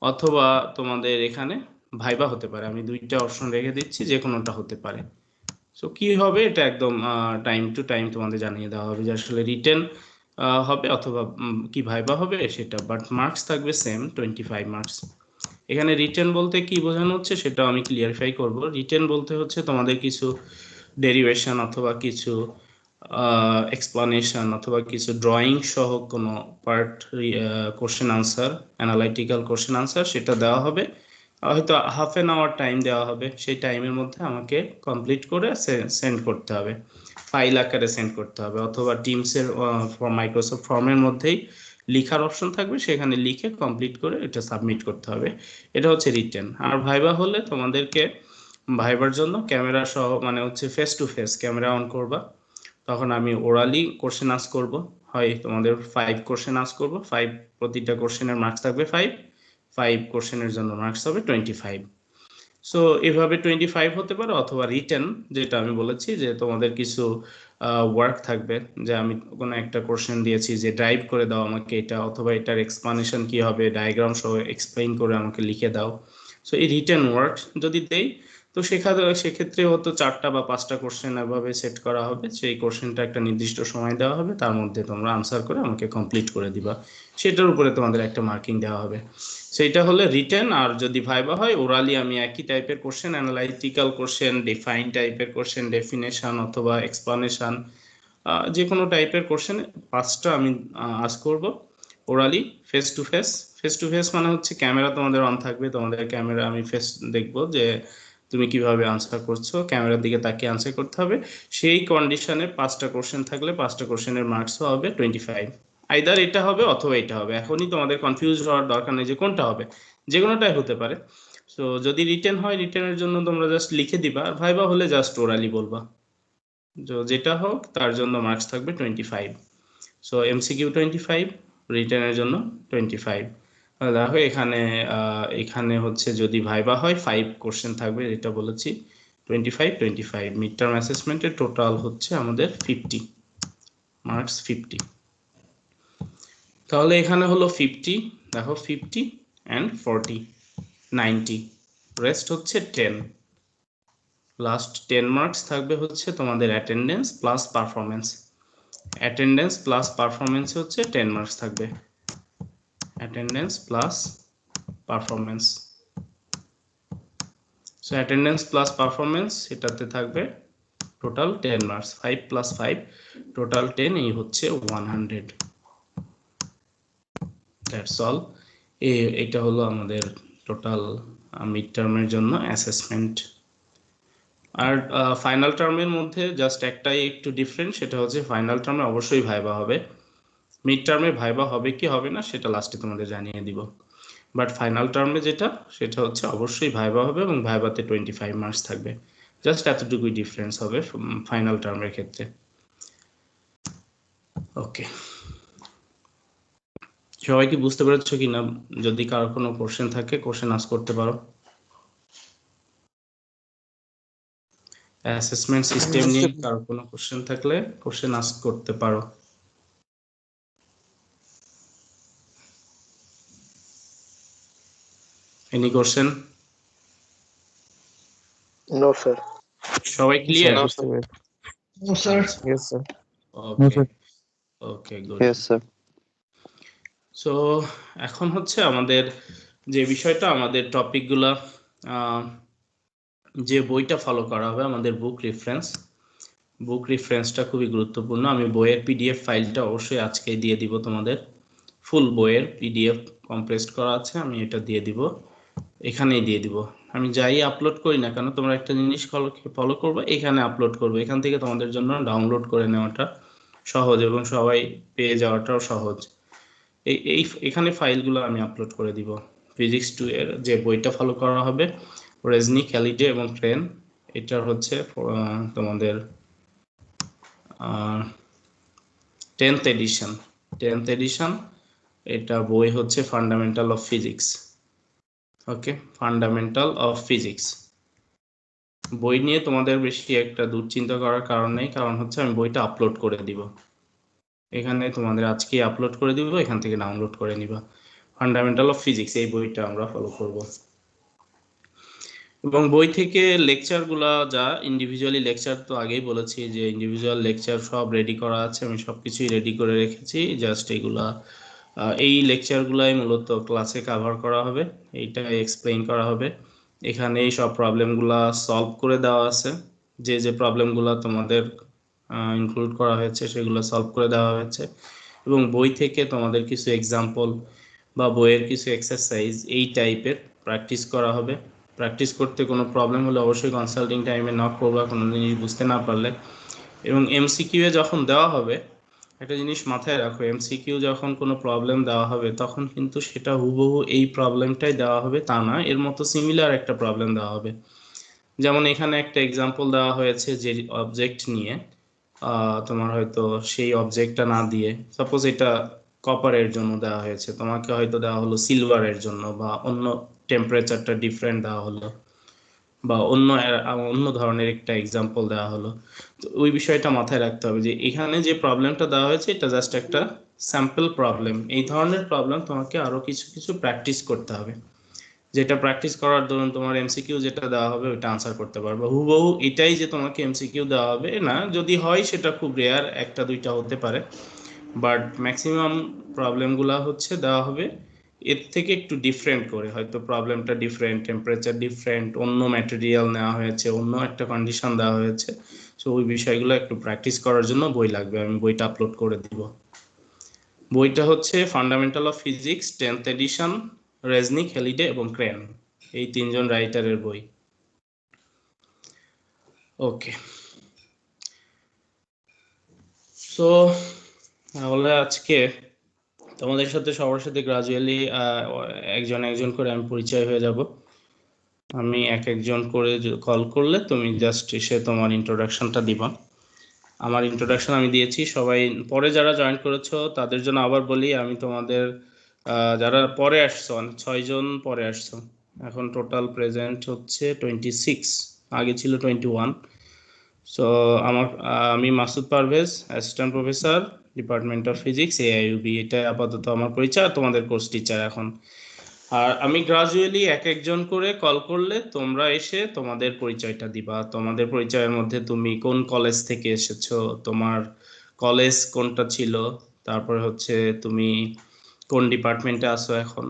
অথবা তোমাদের এখানে ভাইবা হতে পারে, আমি দুইটা অপশন রেখে দিচ্ছি, যে কোনোটা হতে পারে। সো কি হবে এটা একদম টাইম টু টাইম তোমাদের জানিয়ে দেওয়া হবে যে আসলে রিটেন হবে অথবা কি ভাইবা হবে সেটা, বাট মার্কস থাকবে সেম 25 মার্কস। এখানে রিটেন বলতে কি বোঝানো হচ্ছে সেটা আমি ক্লিয়ারিফাই করব। রিটেন বলতে হচ্ছে তোমাদের কিছু ডেরিভেশন অথবা কিছু এক্সপ্লানেশন অথবা কিছু ড্রয়িং সহ কোনো part question answer, analytical question answer সেটা দেওয়া হবে, হয়তো হাফ অ্যান আওয়ার টাইম দেওয়া হবে, সেই টাইমের মধ্যে আমাকে কমপ্লিট করে সেন্ড করতে হবে, ফাইল আকারে সেন্ড করতে হবে, অথবা টিমসের মাইক্রোসফট ফর্মের মধ্যেই লিখার অপশন থাকবে, সেখানে লিখে কমপ্লিট করে এটা সাবমিট করতে হবে। এটা হচ্ছে রিটেন। আর ভাইবা হলে তোমাদেরকে ভাইবার জন্য ক্যামেরা সহ মানে হচ্ছে face to face camera on করবা, তখন আমি ওরালি কোশ্চেন আস্ক করব, হয় তোমাদের 5 কোশ্চেন আস্ক করব, 5 প্রতিটা কোশ্চেনের মার্কস থাকবে 5 কোশ্চেনের জন্য মার্কস হবে 25। সো এভাবে 25 হতে পারে, অথবা রিটেন যেটা আমি বলেছি যে তোমাদের কিছু ওয়ার্ক থাকবে, যে আমি কোনো একটা কোশ্চেন দিয়েছি যে ড্রাইভ করে দাও আমাকে এটা, অথবা এটার এক্সপ্লানেশন কি হবে ডায়াগ্রাম সহ এক্সপ্লেইন করে আমাকে লিখে দাও। সো এই রিটেন ওয়ার্ক যদি দেই তো সেক্ষেত্রে হয়তো 4টা বা 5টা কোশ্চেন এভাবে সেট করা হবে, সেই কোশ্চেনটা একটা নির্দিষ্ট সময় দেওয়া হবে, তার মধ্যে তোমরা আনসার করে আমাকে কমপ্লিট করে দিবা, সেটার উপরে তোমাদের একটা মার্কিং দেওয়া হবে। সেইটা হলে রিটেন। আর যদি ভাইবা হয় ওরালি, আমি একই টাইপের কোশ্চেন, অ্যানালাইটিক্যাল কোশ্চেন, ডিফাইন টাইপের কোশ্চেন, ডেফিনেশন অথবা এক্সপ্লানেশন, যে কোনো টাইপের কোশ্চেন 5টা আমি আস্ক করব ওরালি, ফেস টু ফেস মানে হচ্ছে ক্যামেরা তোমাদের অন থাকবে, তোমাদের ক্যামেরা আমি ফেস দেখবো যে তুমি কিভাবে আনসার করছো, ক্যামেরার দিকে তাকিয়ে আনসার করতে হবে। সেই কন্ডিশনে 5টা কোশ্চেন থাকলে 5টা কোশ্চেনের মার্কসও হবে 25। আইদার এটা হবে অথবা এটা হবে, এখনই তোমাদের কনফিউজ হওয়ার দরকার নেই যে কোনটা হবে, যে কোনোটাই হতে পারে। সো যদি রিটেন হয় রিটেনের জন্য তোমরা জাস্ট লিখে দিবা, আর ভাইবা হলে জাস্ট ওরালি বলবা, যেটা হোক তার জন্য মার্কস থাকবে 25। সো এমসিকিউ 25, রিটেনের জন্য 25। দেখো এখানে হচ্ছে যদি ভাইবা হয় 5 কোশ্চেন থাকবে, যেটা বলেছি 25 মিড টার্ম অ্যাসেসমেন্টের টোটাল হচ্ছে আমাদের 50 মার্কস, 50। তাহলে এখানে হলো 50, দেখো 50 অ্যান্ড 40, 90, রেস্ট হচ্ছে 10। লাস্ট 10 মার্কস থাকবে হচ্ছে তোমাদের attendance plus performance. Attendance plus performance হচ্ছে 10 মার্কস থাকবে, attendance plus performance. So attendance plus performance এটাতে থাকবে টোটাল 10 মার্কস, 5 প্লাস 5 টোটাল 10, এই হচ্ছে 100। That's all. এটা হলো আমাদের টোটাল মিড টার্মের জন্য অ্যাসেসমেন্ট। আর ফাইনাল টার্মের মধ্যে জাস্ট একটাই একটু ডিফারেন্ট, সেটা হচ্ছে ফাইনাল টার্মে অবশ্যই ভাইবা হবে। মিড টার্মে ভাইবা হবে কি হবে না সেটা লাস্টে তোমাদের জানিয়ে দিব, বাট ফাইনাল টার্মে যেটা সেটা হচ্ছে অবশ্যই ভাইবা হবে এবং ভাইবাতে 25 মার্কস থাকবে। জাস্ট এতটুকুই ডিফারেন্স হবে ফাইনাল টার্মের ক্ষেত্রে। ওকে, সবাই কি বুঝতে পেরেছো কিনা? যদি কারো কোনো কোশ্চেন থাকে কোশ্চেন আস্ক করতে পারো। অ্যাসেসমেন্ট সিস্টেম নিয়ে কারো কোনো কোশ্চেন থাকলে কোশ্চেন আস্ক করতে পারো। Any question? No, sir. সবাই clear? No, sir. No, sir. Yes, sir. ওকে ওকে, গুড। Yes, sir. সো এখন হচ্ছে আমাদের যে বিষয়টা, আমাদের টপিকগুলা, যে বইটা ফলো করা হবে আমাদের বুক রেফারেন্সটা খুবই গুরুত্বপূর্ণ। আমি বইয়ের পিডিএফ ফাইলটা অবশ্যই আজকেই দিয়ে দিব তোমাদের। ফুল বইয়ের পিডিএফ কম্প্রেসড করা আছে, আমি এটা দিয়ে দিব, এখানেই দিয়ে দিব। আমি যাই আপলোড করি না কেন তোমরা একটা জিনিস ফলো করবে, এখানে আপলোড করবে, এখান থেকে তোমাদের জন্য ডাউনলোড করে নেওয়াটা সহজ এবং সবাই পেয়ে যাওয়াটাও সহজ। এখানে ফাইলগুলো আমি আপলোড করে দিব। ফিজিক্স 2 এর যে বইটা ফলো করা হবে, রেজনিক, হ্যালিডে এবং ক্রেন, এটার হচ্ছে তোমাদের 10th এডিশন। এটা বই হচ্ছে fundamental of physics. Okay, fundamental of physics বই নিয়ে তোমাদের বেশি একটা দুশ্চিন্তা করার কারণ নেই, কারণ হচ্ছে আমি বইটা আপলোড করে দিব এখানে, তোমাদের আজকে আপলোড করে দিব, এখান থেকে ডাউনলোড করে নিবা। ফান্ডামেন্টাল অফ ফিজিক্স এই বইটা আমরা ফলো করব। এবং বই থেকে লেকচারগুলা যা ইন্ডিভিজুয়ালি লেকচার, তো আগেই বলেছি যে ইন্ডিভিজুয়াল লেকচার সব রেডি করা আছে, আমি সব কিছুই রেডি করে রেখেছি। জাস্ট এগুলা এই লেকচারগুলাই মূলত ক্লাসে কভার করা হবে, এইটা এক্সপ্লেইন করা হবে। এখানে এই সব প্রবলেমগুলা সলভ করে দেওয়া আছে, যে যে প্রবলেমগুলো তোমাদের ইনক্লুড করা হয়েছে সেগুলো সলভ করে দেওয়া হয়েছে। এবং বই থেকে তোমাদের কিছু এক্সাম্পল বা বইয়ের কিছু এক্সারসাইজ এই টাইপের প্র্যাকটিস করা হবে। প্র্যাকটিস করতে কোনো প্রবলেম হলে অবশ্যই কনসাল্টিং টাইমে নক করবা কোনো জিনিস বুঝতে না পারলে। এবং এমসিকিউ এ যখন দেওয়া হবে, একটা জিনিস মাথায় রাখো, এমসিকিউ যখন কোনো প্রবলেম দেওয়া হবে তখন কিন্তু সেটা হুবহু এই প্রবলেমটাই দেওয়া হবে তা না, এর মতো সিমিলার একটা প্রবলেম দেওয়া হবে। যেমন এখানে একটা এক্সাম্পল দেওয়া হয়েছে যে অবজেক্ট নিয়ে, তোমার হয়তো সেই অবজেক্টটা না দিয়ে, সাপোজ এটা কপারের জন্য দেওয়া হয়েছে, তোমাকে হয়তো দেওয়া হলো সিলভারের জন্য, বা অন্য টেম্পারেচারটা ডিফারেন্ট দেওয়া হলো, বা অন্য ধরনের একটা এক্সাম্পল দেওয়া হলো। তো ওই বিষয়টা মাথায় রাখতে হবে যে এখানে যে প্রবলেমটা দেওয়া হয়েছে এটা জাস্ট একটা স্যাম্পল প্রবলেম। এই ধরনের প্রবলেম তোমাকে আরো কিছু কিছু প্র্যাকটিস করতে হবে, যেটা প্র্যাকটিস করার দরুন তোমার এমসিকিউ যেটা দেওয়া হবে ওইটা আনসার করতে পারবে। হুবহু এটাই যে তোমাকে এমসিকিউ দেওয়া হবে না, যদি হয় সেটা খুব রেয়ার, একটা দুইটা হতে পারে, বাট ম্যাক্সিমাম প্রবলেমগুলো হচ্ছে দেওয়া হবে এর থেকে একটু ডিফারেন্ট করে, হয়তো প্রবলেমটা ডিফারেন্ট, টেম্পারেচার ডিফারেন্ট, অন্য ম্যাটেরিয়াল নেওয়া হয়েছে, অন্য একটা কন্ডিশন দেওয়া হয়েছে। সো ওই বিষয়গুলো একটু প্র্যাকটিস করার জন্য বই লাগবে, আমি বইটা আপলোড করে দিব। বইটা হচ্ছে fundamental of physics 10th edition, Resnick, Halliday এবং ক্রেন, এই তিনজন রাইটারের বই। ওকে, সো তাহলে আজকে তোমাদের সাথে সবার সাথে গ্রাজুয়ালি একজন একজন করে আমি পরিচয় হয়ে যাব। আমি এক একজন করে কল করলে তুমি জাস্ট এসে তোমার ইন্ট্রোডাকশনটা দিবা। আমার ইন্ট্রোডাকশন আমি দিয়েছি, সবাই পরে যারা জয়েন করেছো তাদের জন্য আবার বলি, আমি তোমাদের যারা পরে আসছো 6 জন পরে আসছো, এখন টোটাল প্রেজেন্ট হচ্ছে 26, আগে ছিল 21। সো আমি Masud Parvez, assistant professor, department of physics, AIUB, এটা আপাতত আমার পরিচয়, আর তোমাদের কোর্স টিচার এখন। আর আমি গ্রাজুয়ালি এক একজন করে কল করলে তোমরা এসে তোমাদের পরিচয়টা দিবা। তোমাদের পরিচয়ের মধ্যে তুমি কোন কলেজ থেকে এসেছো, তোমার কলেজ কোনটা ছিল, তারপরে হচ্ছে তুমি কোন ডিপার্টমেন্টে আসো এখন,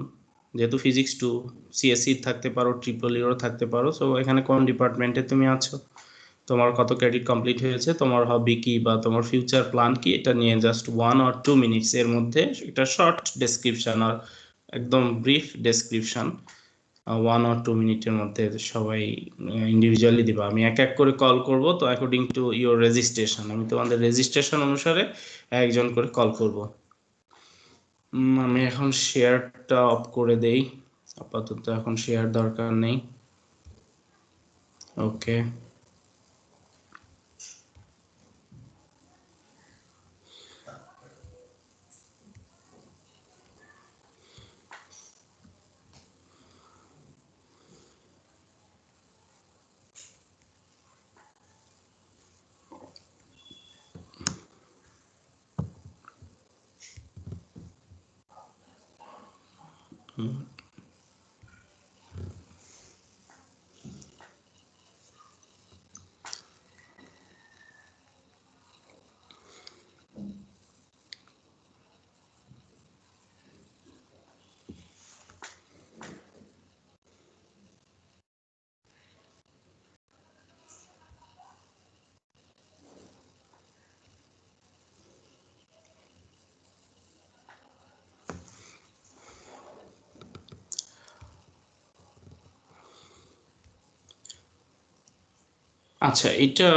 যেহেতু ফিজিক্স 2 সিএসসি থাকতে পারো, ট্রিপল ইরও থাকতে পারো, সো এখানে কোন ডিপার্টমেন্টে তুমি আছো, তোমার কত ক্রেডিট কমপ্লিট হয়েছে, তোমার হবি কি বা তোমার ফিউচার প্ল্যান কি, এটা নিয়ে জাস্ট 1 or 2 মিনিটস এর মধ্যে একটা শর্ট ডেসক্রিপশন আর একদম ব্রিফ ডেসক্রিপশন 1 or 2 মিনিটের মধ্যে সবাই ইন্ডিভিজুয়ালি দিবা। আমি এক এক করে কল করব, তো অ্যাকর্ডিং টু ইওর রেজিস্ট্রেশন আমি তোমাদের রেজিস্ট্রেশন অনুসারে একজন করে কল করব। আমি এখন শেয়ারটা অফ করে দেই, আপাতত এখন শেয়ার দরকার নেই। ওকে, আচ্ছা, এটা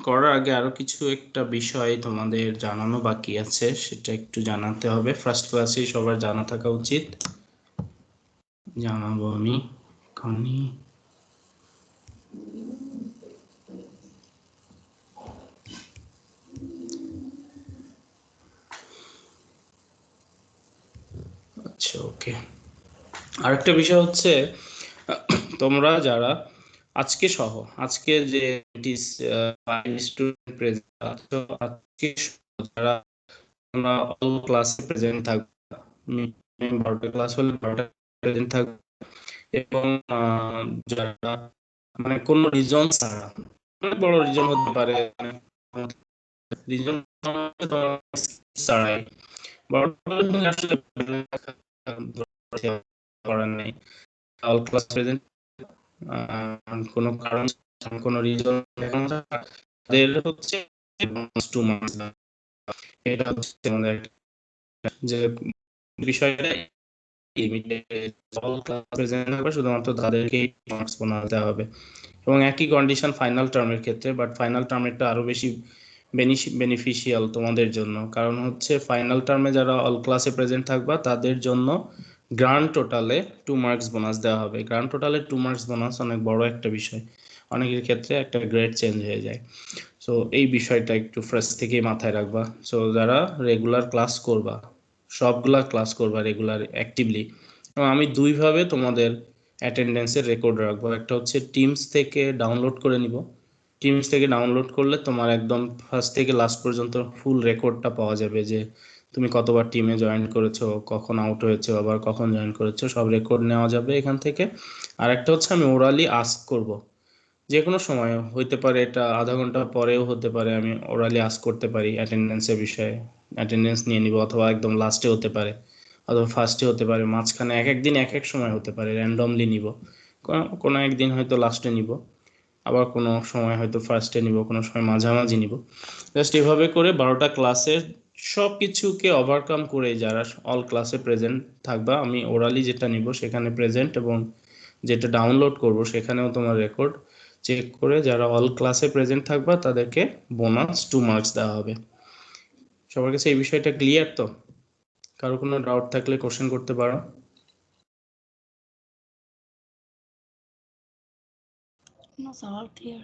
করার আগে আরো কিছু একটা বিষয় তোমাদের জানানো বাকি আছে, সেটা একটু জানাতে হবে। ফার্স্ট ক্লাসেই সবার জানা থাকা উচিত, জানাবো আমি এখনই। আচ্ছা, ওকে। আরেকটা বিষয় হচ্ছে, তোমরা যারা আজকে সহ আজকে যে স্টুডেন্ট প্রেজেন্ট আছো, আজকে যারা তোমরা অল ক্লাসে প্রেজেন্ট থাকবে, 12টা ক্লাস হলে 12টা প্রেজেন্ট থাকবে, এবং যারা মানে কোনো রিজন ছাড়া, অনেক বড় রিজন হতে পারে, রিজন ছাড়াই বড় আসলে করার নেই, অল ক্লাস প্রেজেন্ট কোনো কারণ কোনো রিজন তাদের হচ্ছে 2 মার্কস। এটা হচ্ছে আমাদের যে বিষয়টা শুধুমাত্র তাদেরকেই মার্কস বানাতে হবে, এবং একই কন্ডিশন ফাইনাল টার্মের ক্ষেত্রে। বাট ফাইনাল টার্মেরটা আরো বেশি বেনিফিশিয়াল তোমাদের জন্য, কারণ হচ্ছে ফাইনাল টার্মে যারা অল ক্লাসে প্রেজেন্ট থাকবা তাদের জন্য গ্রান্ড টোটালে 2 মার্কস বোনাস দেওয়া হবে। গ্রান্ড টোটালে 2 মার্কস বোনাস অনেক বড় একটা বিষয়, অনেকের ক্ষেত্রে একটা গ্রেড চেঞ্জ হয়ে যায়। সো এই বিষয়টা একটু ফার্স্ট থেকেই মাথায় রাখবা। সো যারা রেগুলার ক্লাস করবা, সবগুলা ক্লাস করবা রেগুলার অ্যাক্টিভলি, এবং আমি দুইভাবে তোমাদের অ্যাটেন্ডেন্সের রেকর্ড রাখবো। একটা হচ্ছে টিমস থেকে ডাউনলোড করে নিব, টিমস থেকে ডাউনলোড করলে তোমার একদম ফার্স্ট থেকে লাস্ট পর্যন্ত ফুল রেকর্ডটা পাওয়া যাবে, যে তুমি কতবার টিমে জয়েন করেছো, কখন আউট হয়েছো, আবার কখন জয়েন করেছো, সব রেকর্ড নেওয়া যাবে এখান থেকে। আর একটা হচ্ছে আমি ওরালি আস্ক করব, যে কোনো সময় হইতে পারে, এটা আধা ঘন্টা পরেও হতে পারে, আমি ওরালি আস্ক করতে পারি অ্যাটেন্ডেন্সের বিষয়ে, অ্যাটেন্ডেন্স নিয়ে নিব, অথবা একদম লাস্টে হতে পারে, অথবা ফার্স্টে হতে পারে, মাঝখানে এক এক দিন এক এক সময় হতে পারে, র্যান্ডমলি নিব। কোনো একদিন হয়তো লাস্টে নিব, আবার কোনো সময় হয়তো ফার্স্টে নিব, কোনো সময় মাঝামাঝি নিব। জাস্ট এভাবে করে 12টা ক্লাসের সব কিছুকে ওভারকাম করে যারা অল ক্লাসে প্রেজেন্ট থাকবা, আমি ওরালি যেটা নিব সেখানে প্রেজেন্ট, এবং যেটা ডাউনলোড করব সেখানেও তোমার রেকর্ড চেক করে যারা অল ক্লাসে প্রেজেন্ট থাকবা তাদেরকে বোনাস 2 মার্কস দেওয়া হবে। সবার কাছে এই বিষয়টা ক্লিয়ার তো? কারো কোনো ডাউট থাকলে কোশ্চেন করতে পারো। No, sir, all clear.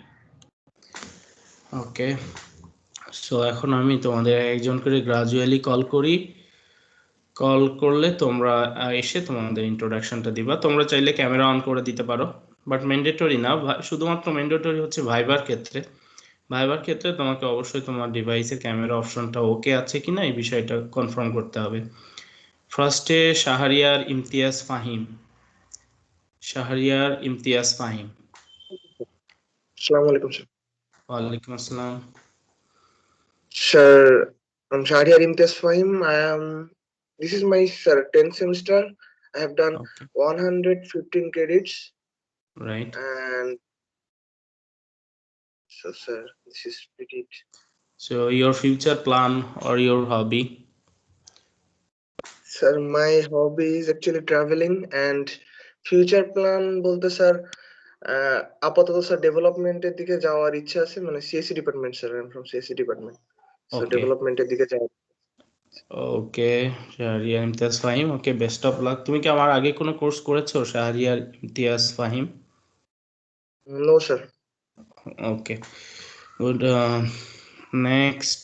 ওকে, সো এখন আমি তোমাদের একজন করে গ্রাজুয়ালি কল করি। কল করলে তোমরা এসে তোমাদের ইন্ট্রোডাকশনটা দিবা। তোমরা চাইলে ক্যামেরা অন করে দিতে পারো, বাট ম্যান্ডেটরি না, শুধুমাত্র ম্যান্ডেটরি হচ্ছে ভাইবার ক্ষেত্রে। ভাইবার ক্ষেত্রে তোমাকে অবশ্যই তোমার ডিভাইসের ক্যামেরা অপশনটা ওকে আছে কিনা এই বিষয়টা কনফার্ম করতে হবে। ফার্স্টে Shahriar Imtiaz Fahim, Shahriar Imtiaz Fahim. Assalamu alaikum, sir. ওয়ালাইকুম আসসালাম। Sir, I'm Shahriar Imtiaz Fahim. This is my, sir, 10th semester. I have done okay, 115 credits, right. and So, sir, this is pretty it. So your future plan or your hobby? Sir, my hobby is actually traveling and future plan বলতে sir আপাতত sir ডেভেলপমেন্টের দিকে যাওয়ার ইচ্ছা আছে, মানে CSC department sir, I am from CSC department, so Okay. ডেভেলপমেন্টের দিকে যাওয়ার। Okay, Shahriar Imtiaz Fahim, okay, best of luck. তুমি কি আমার আগে কোনো কোর্স করেছো Shahriar Imtiaz Fahim? No sir. Okay, good. Next,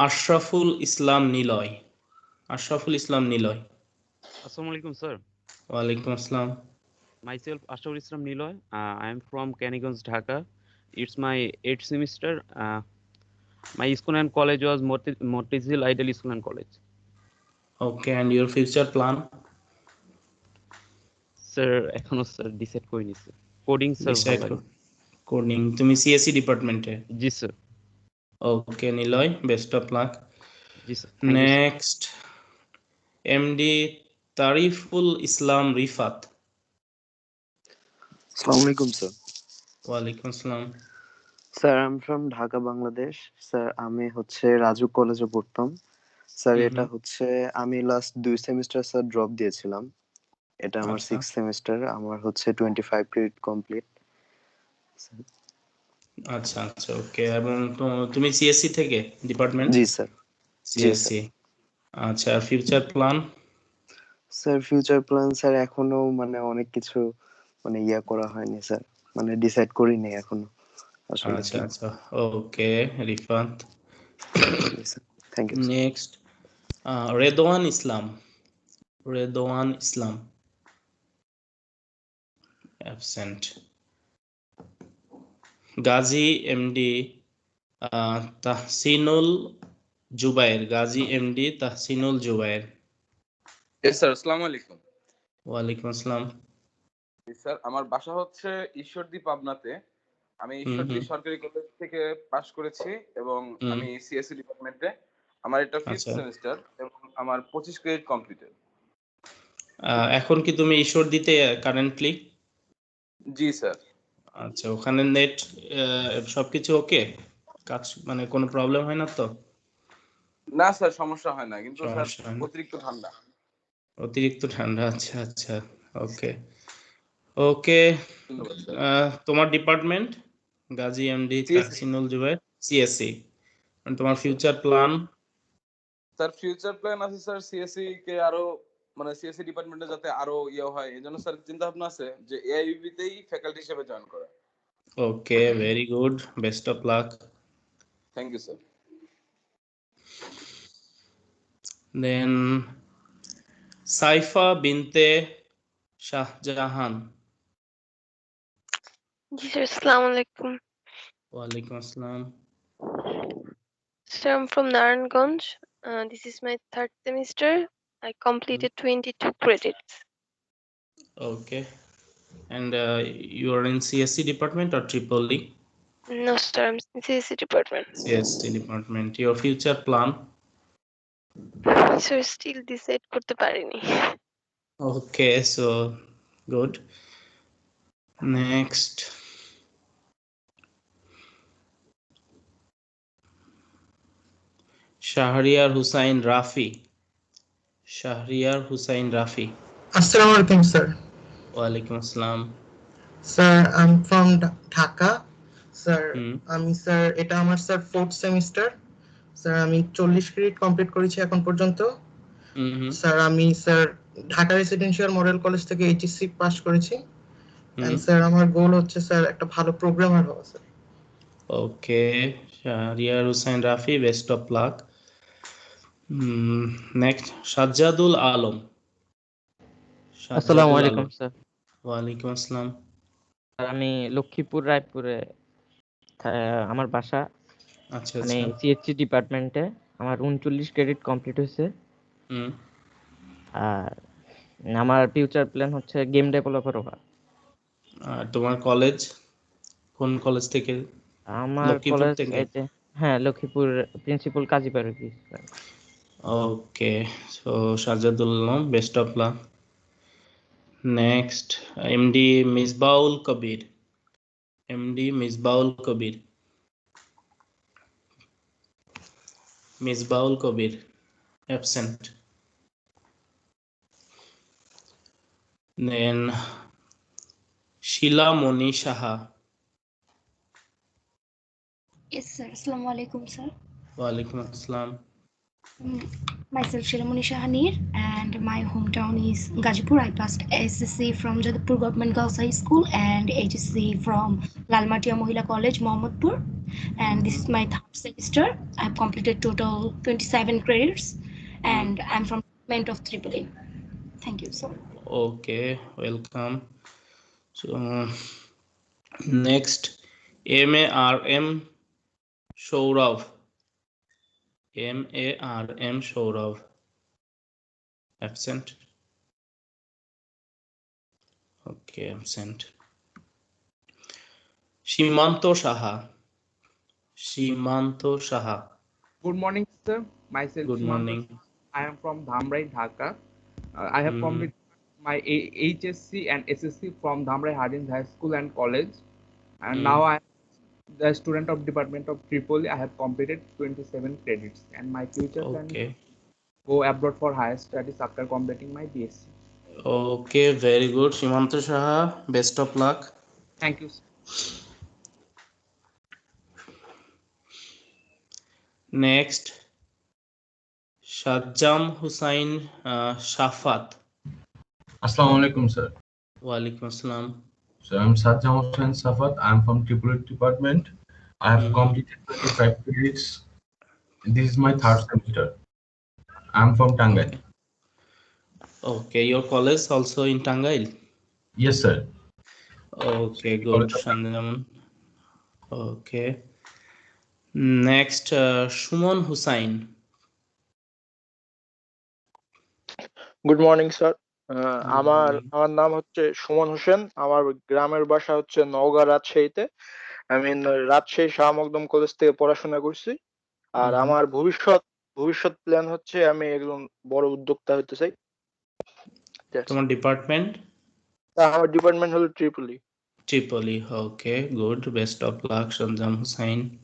Ashraful Islam Niloy. Ashraful Islam Niloy. Assalamu alaikum, sir. ওয়ালাইকুম আসসালাম। Myself, Ashraf Islam Niloy. I am from Caniganj, Dhaka. It's my 8th semester. My school and college was Mortizil Ideal School and College. Okay, and your future plan? Sir, এখনো sir decide করিনি sir. Coding sir ভালো লাগে। Coding, তুমি CSC ডিপার্টমেন্টে? জি sir. Okay Niloy, best of luck. জি sir. Next, MD Tariful Islam Rifat. Assalamu alaikum, sir. ওয়ালাইকুম আসসালাম। Sir, I'm from Dhaka, Bangladesh. Sir, আমি হচ্ছে রাজু কলেজে পড়তাম। স্যার, এটা হচ্ছে আমি লাস্ট 2 সেমিস্টার স্যার ড্রপ দিয়েছিলাম। এটা আমার আচ্ছা। 6th semester. আমার হচ্ছে 25 ক্রেডিট কমপ্লিট। আচ্ছা আচ্ছা, ওকে। এবং তুমি সিএসসি থেকে ডিপার্টমেন্ট? জি স্যার। সিএসসি। আচ্ছা, future plan? Sir, future plan sir এখনো মানে অনেক কিছু মানে করা হয়নি স্যার, মানে ডিসাইড করিনি এখনো আসলে। আচ্ছা আচ্ছা, okay Rifat. Thank you. Next, Redwan Islam. Redwan Islam absent. Gazi MD Tahsinul Zubair. Gazi MD Tahsinul Zubair. Yes sir, আসসালামু আলাইকুম। ওয়ালাইকুম আসসালাম। স্যার, আমার বাসা হচ্ছে ঈশ্বরদী, পাবনাতে। আমি ঈশ্বরদী সরকারি কলেজ থেকে পাশ করেছি এবং আমি সিএসসি ডিপার্টমেন্টে। আমার এটা 5th সেমিস্টার এবং আমার 25 ক্রেডিট কমপ্লিটেড। এখন কি তুমি ঈশ্বরদীতে কারেন্টলি? জি স্যার। আচ্ছা, ওখানে নেট সবকিছু ওকে, কাজ মানে কোনো প্রবলেম হয় না তো? না স্যার, সমস্যা হয় না, কিন্তু স্যার সমস্যা হয় না। অতিরিক্ত ঠান্ডা। অতিরিক্ত ঠান্ডা, আচ্ছা আচ্ছা, ওকে ওকে। ধন্যবাদ স্যার। তোমার department? Gazi MD Tahsinul Zubair, CSC. তোমার future plan? Sir, future plan আছে স্যার, সিএসসি কে আরো মানে সিএসসি ডিপার্টমেন্টে যাতে আরো হয়, এজন্য স্যার চিন্তা ভাবনা আছে যে এআইবিবি তেই ফ্যাকাল্টি হিসেবে জয়েন করা। Okay, very good, best of luck. Thank you sir. Then Saifa Binte Shahjahan. Ji sir, Assalamu alaikum. ওয়ালাইকুম আসসালাম। Sir, I'm from Naranganj. This is my 3rd semester. I completed 22 credits. Okay, and you are in CSC department or triple E? No sir, I'm in CSC department. CSC department. Your future plan? Sir, still decide করতে পারিনি। Okay, so good. Next, Shahriar Hussain Rafi. Shahriar Hussain Rafi. Assalamu alaikum, sir. Walaikum assalam. Sir, I'm from Dhaka. Sir, আমি sir এটা আমার sir 4th semester. Sir, আমি 40 credit complete করেছি এখন পর্যন্ত। Sir, আমি sir Dhaka residential model college থেকে HSC pass করেছি। এন্ড স্যার, আমার গোল হচ্ছে স্যার একটা ভালো প্রোগ্রামার হওয়া sir. Okay, Shahriar Hossain Rafi, best of luck. Next, Sajjadul Alam. আসসালামু আলাইকুম স্যার। ওয়ালাইকুম আসসালাম। আমি লক্ষ্মীপুর রায়পুরে আমার বাসা। আচ্ছা মানে আচ্ছা, সিএসসি ডিপার্টমেন্টে আমার 39 ক্রেডিট কমপ্লিট হয়েছে। আর আমার ফিউচার প্ল্যান হচ্ছে গেম ডেভেলপার হওয়া। তোমার কলেজ কোন কলেজ থেকে? আমার কলেজ এই হ্যাঁ, Lakshmipur principal Kazi Parvez. Okay, so Sajjadul Alam, best of luck. Next, MD Misbaul Kabir. MD Misbaul Kabir. Misbaul Kabir, absent. Then Sheila Moni Shaha. Yes, sir. Assalamu alaikum, sir. Walaikum Assalam. Myself Shilamuni Shahanir, and my hometown is Gajipur. I passed SSC from Jadavpur Government Girls High School and HSC from Lalmatia Mohila College, Mohammadpur. And this is my third semester. I've completed total 27 credits, and I'm from Department of AAA. Thank you, sir. Okay, welcome. So next, MARM Shourav. MARM Shourav, absent. Okay, absent. Shimanto Shaha. Shimanto Shaha. Good morning, sir. Myself Good Shimanto. morning. I am from Dhamrai, Dhaka. I have completed my HSC and SSC from Dhamrai Hardins High School and College, and now I am the student of Department of Tripoli. I have completed 27 credits, and my future plan is go abroad for higher studies after completing my BSc. Okay, very good, Shimanto Shaha. Best of luck. Thank you, sir. Next, Shajjam Hussain Shafat. Assalamu alaikum, sir. Walaikum Assalam. So I'm Shajjam Hussain Shafat. I'm from Tripoli Department. I have completed 25 credits. This is my third semester. I'm from Tangail. Okay, your college also in Tangail? Yes, sir. Okay, good, Shandaman. Okay. Next, Shumon Hussain. Good morning sir. আমার নাম হচ্ছে সুমন হোসেন। আমার গ্রামের বাসা হচ্ছে নওগাঁ, রাজশাহীতে। আমি Rajshahi Shah Makdam college থেকে পড়াশোনা করছি। আর আমার ভবিষ্যৎ প্ল্যান হচ্ছে আমি একজন বড় উদ্যোক্তা হতে চাই। তোমার ডিপার্টমেন্ট? আমার ডিপার্টমেন্ট হলো Tripoli. Tripoli, okay, good. Best of luck, Shanjam Hussain.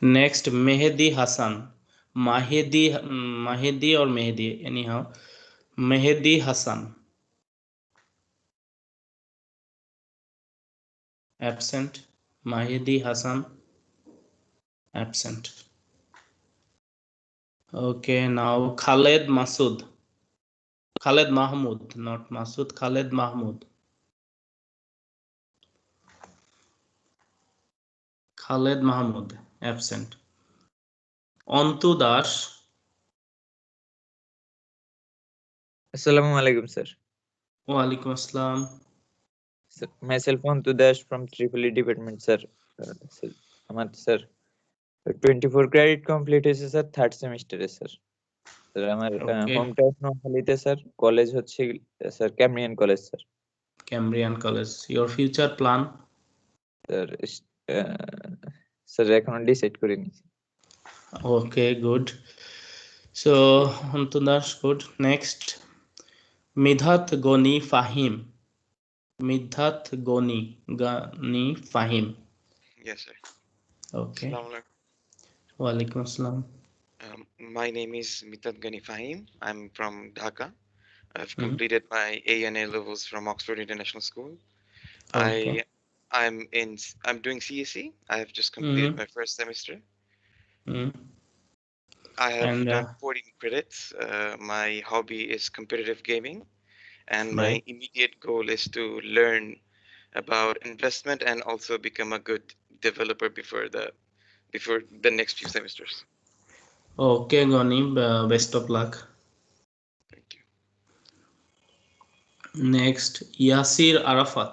Next, Mehdi Hassan. Mahedi or Mehdi, anyhow. Mehdi Hassan. Absent. Mahedi Hassan. Absent. Okay, now Khaled Masood. Khaled Mahmood, not Masood. Khaled Mahmood. Khaled Mahmood, absent. Antu Das. Assalamu alaikum, sir. Wa alaikum assalam. Myself Antu Das from Tripoli Department, sir. আমার sir 24 credit complete হয়েছে sir, third সেমিস্টারে sir. Sir আমার home town নোয়াখালীতে sir, college হচ্ছে sir Cambrian college sir. Cambrian college. Your future plan? Sir sir এখনো decide করিনি। Okay, good. So Antu Das, good. Next, Midhat Goni Fahim. Midhat Goni Fahim. Yes, sir. Okay. Assalamualaikum. Walaikum assalam. My name is Midhat Gani Fahim. I'm from Dhaka. I've completed my A&A levels from Oxford International School. Okay. I'm doing CSE. I have just completed my first semester. I have done 14 credits. My hobby is competitive gaming. And my immediate goal is to learn about investment and also become a good developer before the next few semesters. Okay, Goni, best of luck. Thank you. Next, Yasir Arafat.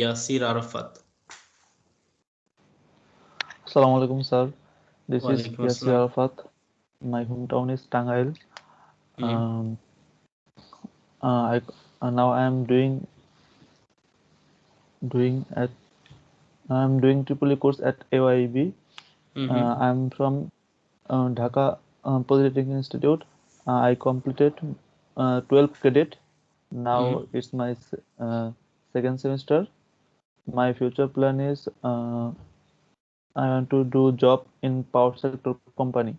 Yasir Arafat. Assalamu alaikum, sir. This is Yasir Arafat. My hometown is Tangail. Now I am doing Tripoli course at AYB. I am from Dhaka Polytechnic Institute. I completed 12 credit. Now it's my second semester. My future plan is I want to do job in power sector company.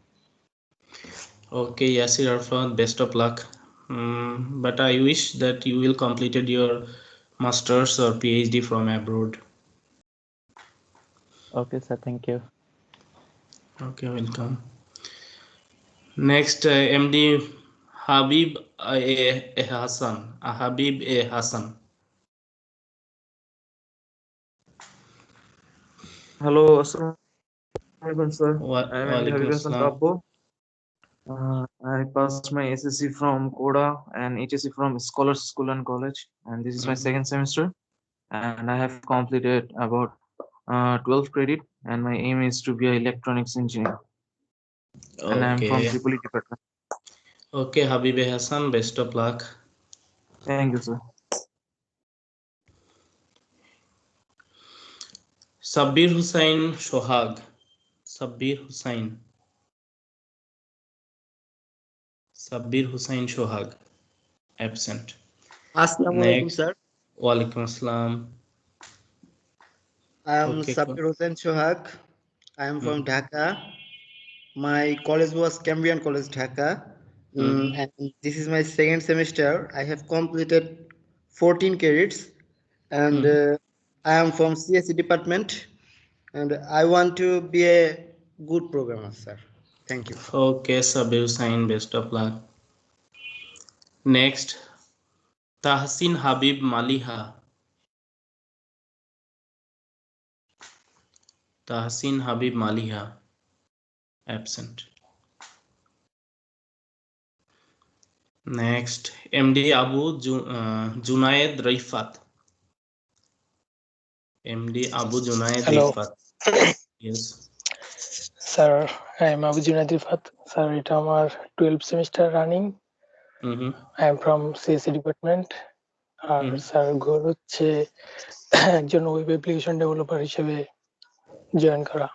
Okay, Yasir Arfan, best of luck. But I wish that you will completed your master's or PhD from abroad. Okay, sir. Thank you. Okay, welcome. Next, MD Habib A. Hassan. Habib A. Hassan. Hello, Assalamualaikum, sir. I am MD Walaikum Habib Hassan Assalam. Tapo. I passed my SSC from Koda and HSC from Scholars School and College, and this is my second semester. And I have completed about 12 credit, and my aim is to be an electronics engineer. And I am from Okay. Tripoli department. Okay, Habib A. Hassan, best of luck. Thank you, sir. Sabir Hussain Shohag. Sabir Hussain. Sabir Hussain Shohag. Absent. Assalamualaikum, sir. Walaikum Assalam. I am Okay, Sabir Hussain Shohag. I am from Dhaka. My college was Cambrian College, Dhaka. And this is my second semester. I have completed 14 credits, and I am from CSE department, and I want to be a good programmer, sir. Thank you. Okay, Sabir Hussain, best of luck. Next, Tahsin Habib Maliha. Tahsin Habib Maliha. Absent. Next, MD Abu Junaid Rifat. MD Abu Junaid Hello. Rifat. Yes. Sir, I am Abu Junaid Rifat. Sir, এটা আমার 12 semester running. I am from CSE department. আর sir goal হচ্ছে একজন web application developer হিসেবে join করা।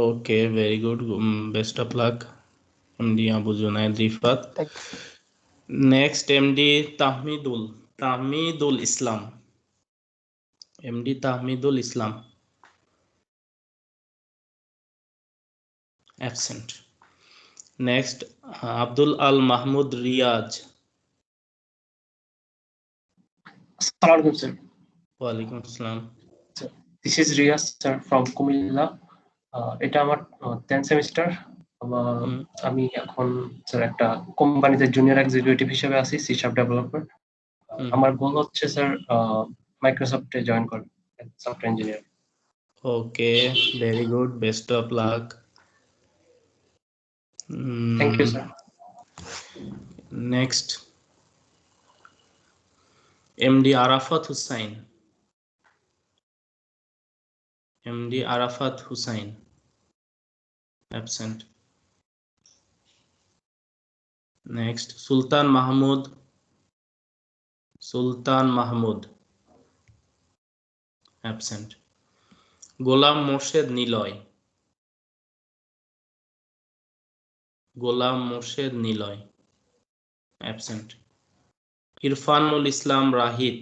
Okay, very good. Best of luck, MD Abu Junaid Rifat. Next, MD Tahmidul Islam. MD Tahmidul Islam. Absent. Next, Abdul Al Mahmud Riyaj. Assalamualaikum, sir. Walaikum Assalam. This is Riyaz, sir, from Kumilla. এটা আমার 10th semester. আমি এখন sir একটা কোম্পানিতে junior executive হিসেবে আছি, C sharp developer. আমার গোল হচ্ছে স্যার মাইক্রোসফটে জয়েন করা, software engineer. Okay, very good. Best of luck. Thank you, sir. Next, MD Arafat Hussain. MD Arafat Hussain. Absent. Next, Sultan Mahmud. Sultan Mahmud. Absent. Golam Morshed Niloy. Golam Morshed Niloy. Absent. Irfanul Islam Rahid.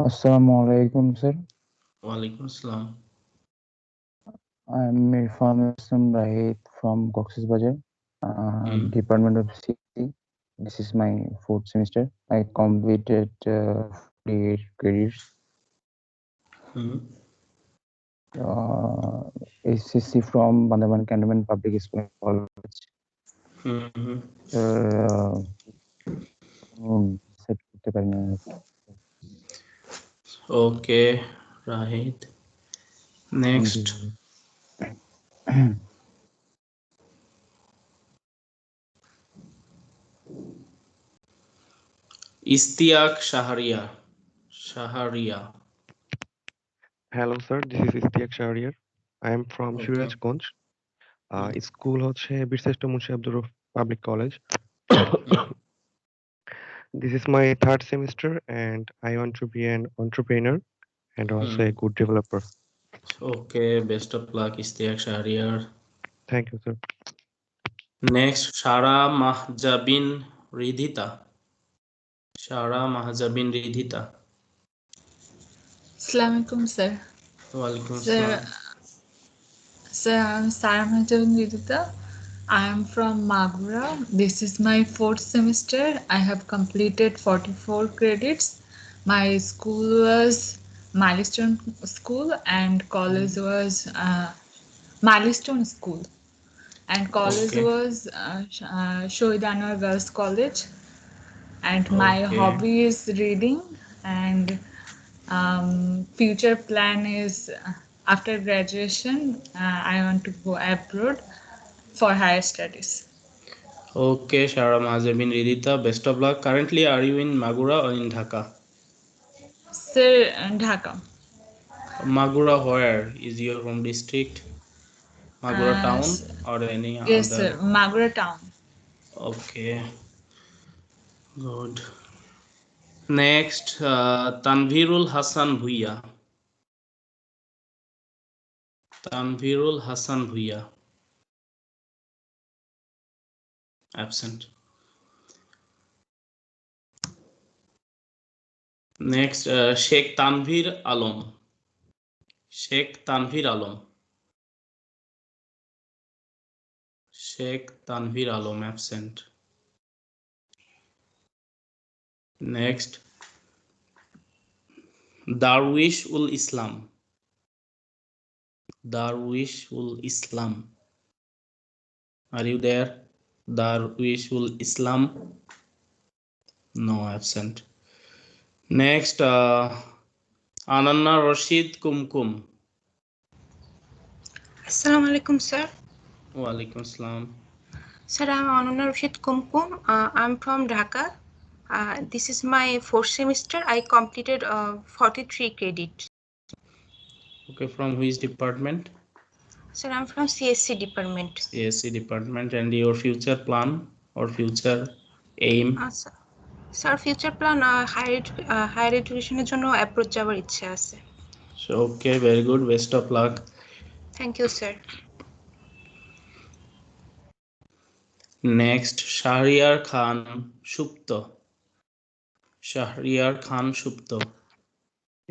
Assalamualaikum, sir. Walaikum Assalam. I'm Irfanul Islam Rahid from Cox's Bazar, Department of CE. This is my 4th semester. I completed 48 credits. SSC from Bandhaban Cantonment Public School and College. Okay, right. Next. Istiaq Shaharia. Hello, sir. This is Istiaq Shahriar. I am from Surajganj. School হচ্ছে বীরশ্রেষ্ঠ Munshi Abdur Rauf Public College. This is my 3rd semester, and I want to be an entrepreneur and also a good developer. Okay, best of luck, Istiaq Shahriar. Thank you, sir. Next, Shara Mahjabin Ridhita. Shara Mahjabin Ridhita. Assalamualaikum, sir. Walaikum Sir, Assalam. I'm Sarah Mahjabin Vidita. I am from Magura. This is my 4th semester. I have completed 44 credits. My school was Milestone School and college was Milestone School. And college Okay. was Shohid Anwar Girls College. And my hobby is reading and future plan is after graduation I want to go abroad for higher studies. Okay, Shara Mahjabin Ridhita, best of luck. Currently, are you in Magura or in Dhaka? Sir, Dhaka. Magura, where is your home district? Magura town or any Yes, sir. other? Magura town. Okay, good. Next, Tanvirul Hassan Bhuiya. Tanvirul Hassan Bhuiya. Absent. Next, Sheikh Tanvir Alam. Sheikh Tanvir Alam. Sheikh Tanvir Alam, absent. Next, Darwish ul Islam. Darwish ul Islam. Are you there? Darwish ul Islam. No, absent. Next, Ananna Rashid Kumkum. Assalamu alaikum, sir. Walaikum Assalam. Sir, I'm Ananya Rashid Kumkum. I'm from Dhaka. This is my 4th semester. I completed 43 credits. Okay, from which department? Sir, I'm from CSC department. CSC department. And your future plan or future aim? Sir, future plan higher education এর জন্য approach যাওয়ার ইচ্ছা আছে. So, okay, very good. Best of luck. Thank you, sir. Next, Shahriar Khan Shupto. Shahriar Khan Shupto.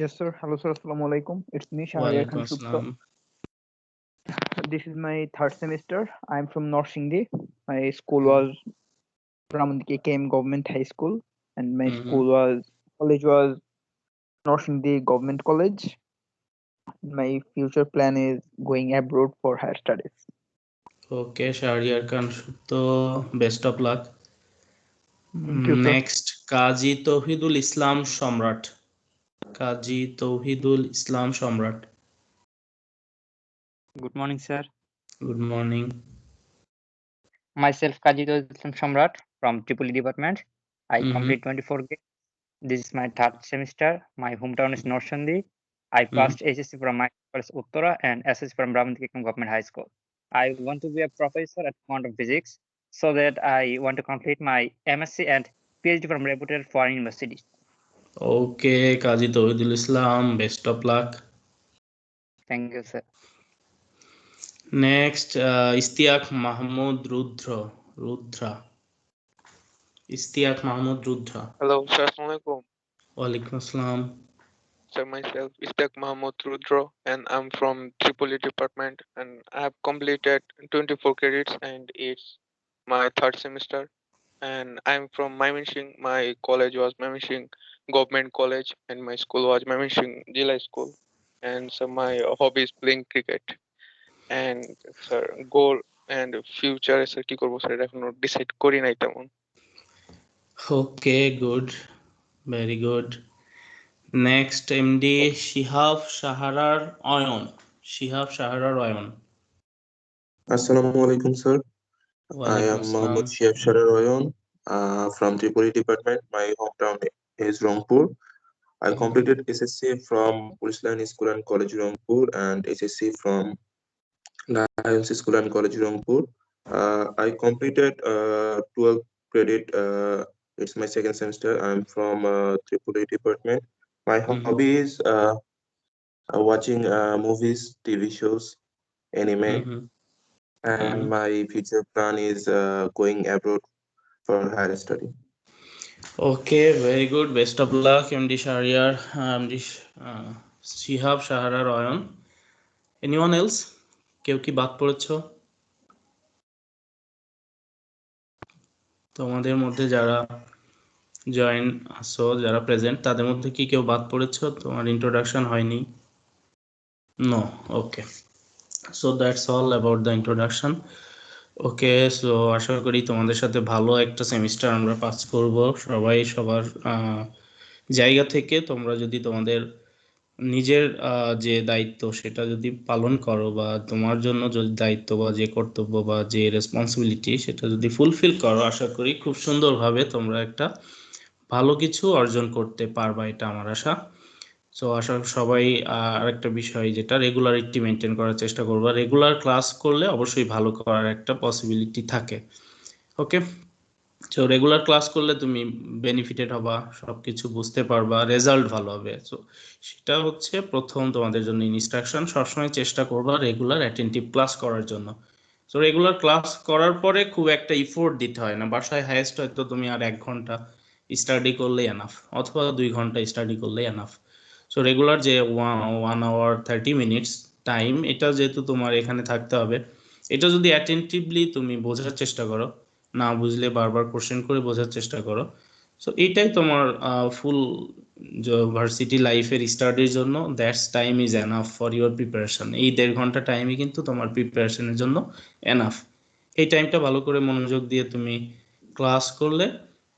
Yes, sir. Hello, sir. Assalamu alaikum. It's me, Shahriar Khan Shupto. This is my 3rd semester. I'm from Norsingdi. My school was Ramandiki KM Government High School, and my college was Norsingdi Government College. My future plan is going abroad for higher studies. Okay, Shahriar Khan Shupto. Best of luck. Thank you, sir. Next, Kazi Tauhidul Islam Samrat. Kazi Tauhidul Islam Samrat. Good morning, sir. Good morning. Myself, Kazi Tauhidul Islam Samrat from Tripoli department. I complete 24 grade. This is my 3rd semester. My hometown is Norsindi. I passed HSC from my college Uttara and SSC from Ramandiki Government High School. I want to be a professor at quantum physics, so that I want to complete my MSc and PhD from reputed foreign universities. Okay, Kazi Tauhidul Islam, best of luck. Thank you, sir. Next, Istiak Mahmoud Rudra. Istiak Mahmoud Rudra. Hello, sir. Assalamualaikum. Walaikum Assalam. Sir, myself Istiak Mahmoud Rudra, and I'm from Tripoli department, and I have completed 24 credits, and it's my 3rd semester. And I'm from Mymensingh. My college was Mymensingh Government College, and my school was Mymensingh Jila School. And so my hobby is playing cricket. And sir, goal and future sir কি করব sir এখনো decide করি নাই তেমন. Okay, good. Very good. Next, MD Shihab Shaharar Oyon. Shihab Shaharar Oyon. Assalamu alaikum, sir. I am Mohammad Shihab Shaharar Oyon from Tripoli department. My hometown is Rangpur. I completed SSC from Police Line School and College Rangpur and HSC from Lions School and College Rangpur. I completed 12 credit. It's my 2nd semester. I'm from Tripoli department. My hobby is watching movies, TV shows, anime. and my future plan is going abroad for higher study. Okay, very good. Best of luck, MD Shahriar, MD Shihab, Shahara, Royan. Anyone else? কেউ কি বাদ পড়েছো? তোমাদের মধ্যে যারা join আসো, যারা present, তাদের মধ্যে কি কেউ বাদ পড়েছো? তোমার ইন্ট্রোডাকশন হয়নি? No, okay. So that's all about the introduction. Okay, so আশা করি তোমাদের সাথে ভালো একটা সেমিস্টার আমরা পাস করব। সবাই সবার জায়গা থেকে তোমরা যদি তোমাদের নিজের যে দায়িত্ব সেটা যদি পালন করো, বা তোমার জন্য যদি দায়িত্ব বা যে কর্তব্য বা যে রেসপন্সিবিলিটি সেটা যদি ফুলফিল করো, আশা করি খুব সুন্দরভাবে তোমরা একটা ভালো কিছু অর্জন করতে পারবা, এটা আমার আশা। সো আশা সবাই আরেকটা বিষয় যেটা রেগুলারিটি মেনটেন করার চেষ্টা করবা। রেগুলার ক্লাস করলে অবশ্যই ভালো করার একটা পসিবিলিটি থাকে। ওকে, সো রেগুলার ক্লাস করলে তুমি বেনিফিটেড হবা, সবকিছু বুঝতে পারবা, রেজাল্ট ভালো হবে। সো সেটা হচ্ছে প্রথম তোমাদের জন্য ইনস্ট্রাকশন। সবসময় চেষ্টা করবা রেগুলার অ্যাটেন্টিভ ক্লাস করার জন্য। সো রেগুলার ক্লাস করার পরে খুব একটা ইফোর্ট দিতে হয় না। বাসায় হাইয়েস্ট হয়তো তুমি আর 1 ঘন্টা স্টাডি করলেই এনাফ, অথবা 2 ঘন্টা স্টাডি করলেই এনাফ। সো রেগুলার যে 1 hour 30 minutes টাইম, এটা যেহেতু তোমার এখানে থাকতে হবে, এটা যদি অ্যাটেন্টিভলি তুমি বোঝার চেষ্টা করো, না বুঝলে বারবার কোশ্চেন করে বোঝার চেষ্টা করো, সো এটাই তোমার ফুল ভার্সিটি লাইফের স্টাডির জন্য that's time is enough for your preparation. এই 1.5 ঘন্টা টাইমই কিন্তু তোমার প্রিপারেশনের জন্য এনাফ। এই টাইমটা ভালো করে মনোযোগ দিয়ে তুমি ক্লাস করলে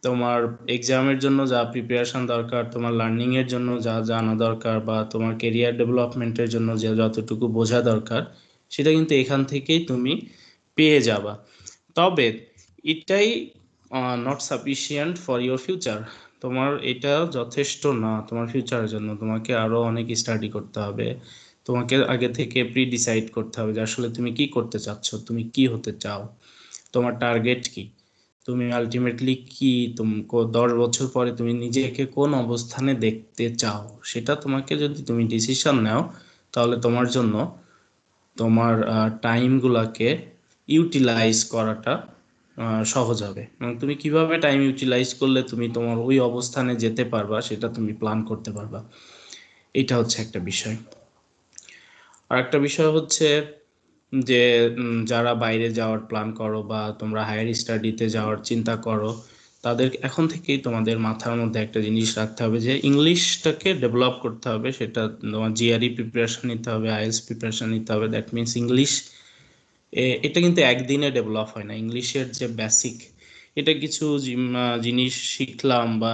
তোমার এক্সামের জন্য যা প্রিপারেশন দরকার, তোমার লার্নিং এর জন্য যা জানা দরকার, বা তোমার কেরিয়ার ডেভেলপমেন্টের জন্য যে যতটুকু বোঝা দরকার, সেটা কিন্তু এখান থেকেই তুমি পেয়ে যাবা। তবে এটাই not sufficient for your future. তোমার এটা যথেষ্ট না তোমার ফিউচারের জন্য। তোমাকে আরো অনেক স্টাডি করতে হবে। তোমাকে আগে থেকে প্রি ডিসাইড করতে হবে যে আসলে তুমি কি করতে চাচ্ছ, তুমি কি হতে চাও, তোমার টার্গেট কি, তুমি আলটিমেটলি কি 10 বছর পরে তুমি নিজেকে কোন অবস্থানে দেখতে চাও, সেটা তোমাকে যদি তুমি ডিসিশন নাও, তাহলে তোমার জন্য তোমার টাইমগুলোকে ইউটিলাইজ করাটা সহজ হবে। এবং তুমি কিভাবে টাইম ইউটিলাইজ করলে তুমি তোমার ওই অবস্থানে যেতে পারবা, সেটা তুমি প্ল্যান করতে পারবা। এটা হচ্ছে একটা বিষয়। আর একটা বিষয় হচ্ছে যে যারা বাইরে যাওয়ার প্ল্যান করো বা তোমরা হায়ার স্টাডিতে যাওয়ার চিন্তা করো, তাদের এখন থেকেই তোমাদের মাথার মধ্যে একটা জিনিস রাখতে হবে যে ইংলিশটাকে ডেভেলপ করতে হবে। সেটা তোমার জিআরই প্রিপারেশন নিতে হবে, আইএলটিএস প্রিপারেশন নিতে হবে। দ্যাট মিনস ইংলিশ এটা কিন্তু একদিনে ডেভেলপ হয় না। ইংলিশের যে বেসিক, এটা কিছু জিনিস শিখলাম বা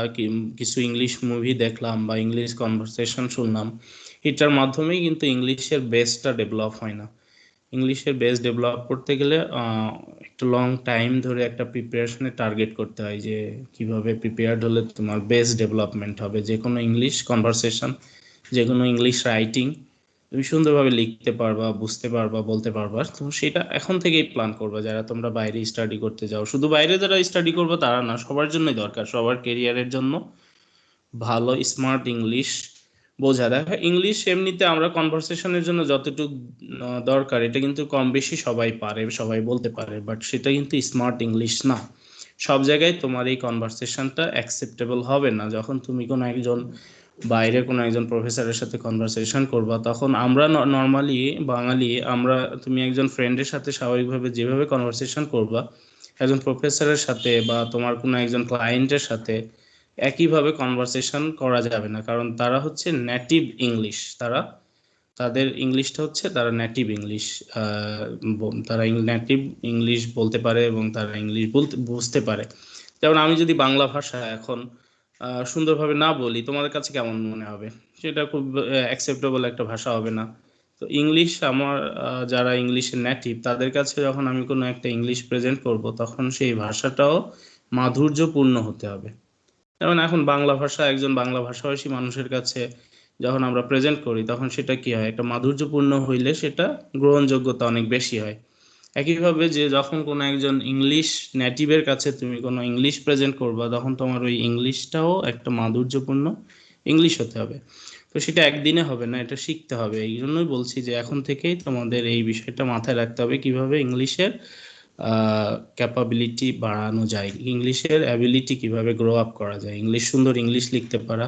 কিছু ইংলিশ মুভি দেখলাম বা ইংলিশ কনভারসেশন শুনলাম, এটার মাধ্যমেই কিন্তু ইংলিশের বেসটা ডেভেলপ হয় না। ইংলিশের বেস ডেভেলপ করতে গেলে একটু লং টাইম ধরে একটা প্রিপারেশনের টার্গেট করতে হয়, যে কিভাবে প্রিপেয়ার্ড হলে তোমার বেস ডেভেলপমেন্ট হবে। যে কোনো ইংলিশ কনভারসেশন, যে কোনো ইংলিশ রাইটিং তুমি সুন্দরভাবে লিখতে পারবা, বুঝতে পারবা, বলতে পারবা। তো সেটা এখন থেকেই প্ল্যান করবা। যারা তোমরা বাইরে স্টাডি করতে যাও, শুধু বাইরে যারা স্টাডি করবে তারা না, সবার জন্যই দরকার, সবার কেরিয়ারের জন্য ভালো স্মার্ট ইংলিশ বোঝা। দেখো ইংলিশ এমনিতে আমরা কনভারসেশনের জন্য যতটুকু দরকার, এটা কিন্তু কম বেশি সবাই পারে, সবাই বলতে পারে, বাট সেটা কিন্তু স্মার্ট ইংলিশ না। সব জায়গায় তোমার এই কনভারসেশনটা অ্যাকসেপ্টেবল হবে না। যখন তুমি কোনো একজন বাইরে কোনো একজন প্রফেসরের সাথে কনভারসেশন করবা, তখন আমরা নর্মালি বাঙালি, আমরা তুমি একজন ফ্রেন্ডের সাথে স্বাভাবিকভাবে যেভাবে কনভারসেশন করবা, একজন প্রফেসরের সাথে বা তোমার কোনো একজন ক্লায়েন্টের সাথে একইভাবে কনভারসেশন করা যাবে না। কারণ তারা হচ্ছে নেটিভ ইংলিশ, তাদের ইংলিশটা হচ্ছে তারা নেটিভ ইংলিশ, তারা নেটিভ ইংলিশ বলতে পারে এবং তারা ইংলিশ বুঝতে পারে। যেমন আমি যদি বাংলা ভাষা এখন সুন্দরভাবে না বলি, তোমাদের কাছে কেমন মনে হবে? সেটা খুব অ্যাকসেপ্টেবল একটা ভাষা হবে না। তো ইংলিশ আমার যারা ইংলিশের নেটিভ, তাদের কাছে যখন আমি কোনো একটা ইংলিশ প্রেজেন্ট করব, তখন সেই ভাষাটাও মাধুর্যপূর্ণ হতে হবে। যেমন এখন বাংলা ভাষা একজন বাংলা ভাষাভাষী মানুষের কাছে যখন আমরা প্রেজেন্ট করি, তখন সেটা কি হয়, একটা মাধুর্যপূর্ণ হইলে সেটা গ্রহণযোগ্যতা অনেক বেশি হয়। একইভাবে যে যখন কোনো একজন ইংলিশ নেটিভের কাছে তুমি কোনো ইংলিশ প্রেজেন্ট করবা, তখন তোমার ওই ইংলিশটাও একটা মাধুর্যপূর্ণ ইংলিশ হতে হবে। তো সেটা একদিনে হবে না, এটা শিখতে হবে। এই জন্যই বলছি যে এখন থেকেই তোমাদের এই বিষয়টা মাথায় রাখতে হবে কিভাবে ইংলিশের ক্যাপাবিলিটি বাড়ানো যায়, ইংলিশের অ্যাবিলিটি কিভাবে গ্রো আপ করা যায়, ইংলিশ সুন্দর ইংলিশ লিখতে পারা,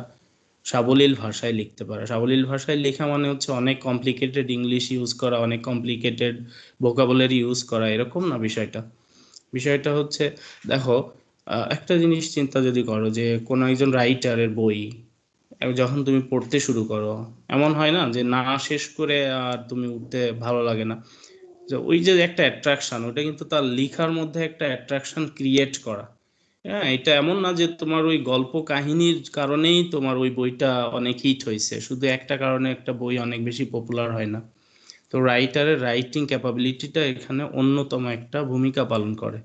সাবলীল ভাষায় লিখতে পারা। সাবলীল ভাষায় লেখা মানে হচ্ছে অনেক কমপ্লিকেটেড ইংলিশ ইউজ করা, অনেক কমপ্লিকেটেড ভোকাবুলারি ইউজ করা, এরকম না বিষয়টা। বিষয়টা হচ্ছে দেখো, একটা জিনিস চিন্তা যদি করো যে কোনো একজন রাইটারের বই যখন তুমি পড়তে শুরু করো, এমন হয় না যে না শেষ করে আর তুমি উঠতে ভালো লাগে না, যে ওই যে একটা অ্যাট্রাকশন, ওটা কিন্তু তার লেখার মধ্যে একটা অ্যাট্রাকশন ক্রিয়েট করা। হ্যাঁ, এটা এমন না যে তোমার ওই গল্প কাহিনীর কারণেই তোমার ওই বইটা অনেক হিট হয়েছে, শুধু একটা কারণে একটা বই অনেক বেশি পপুলার হয় না। তো রাইটারের রাইটিং ক্যাপাবিলিটিটা এখানে অন্যতম একটা ভূমিকা পালন করে।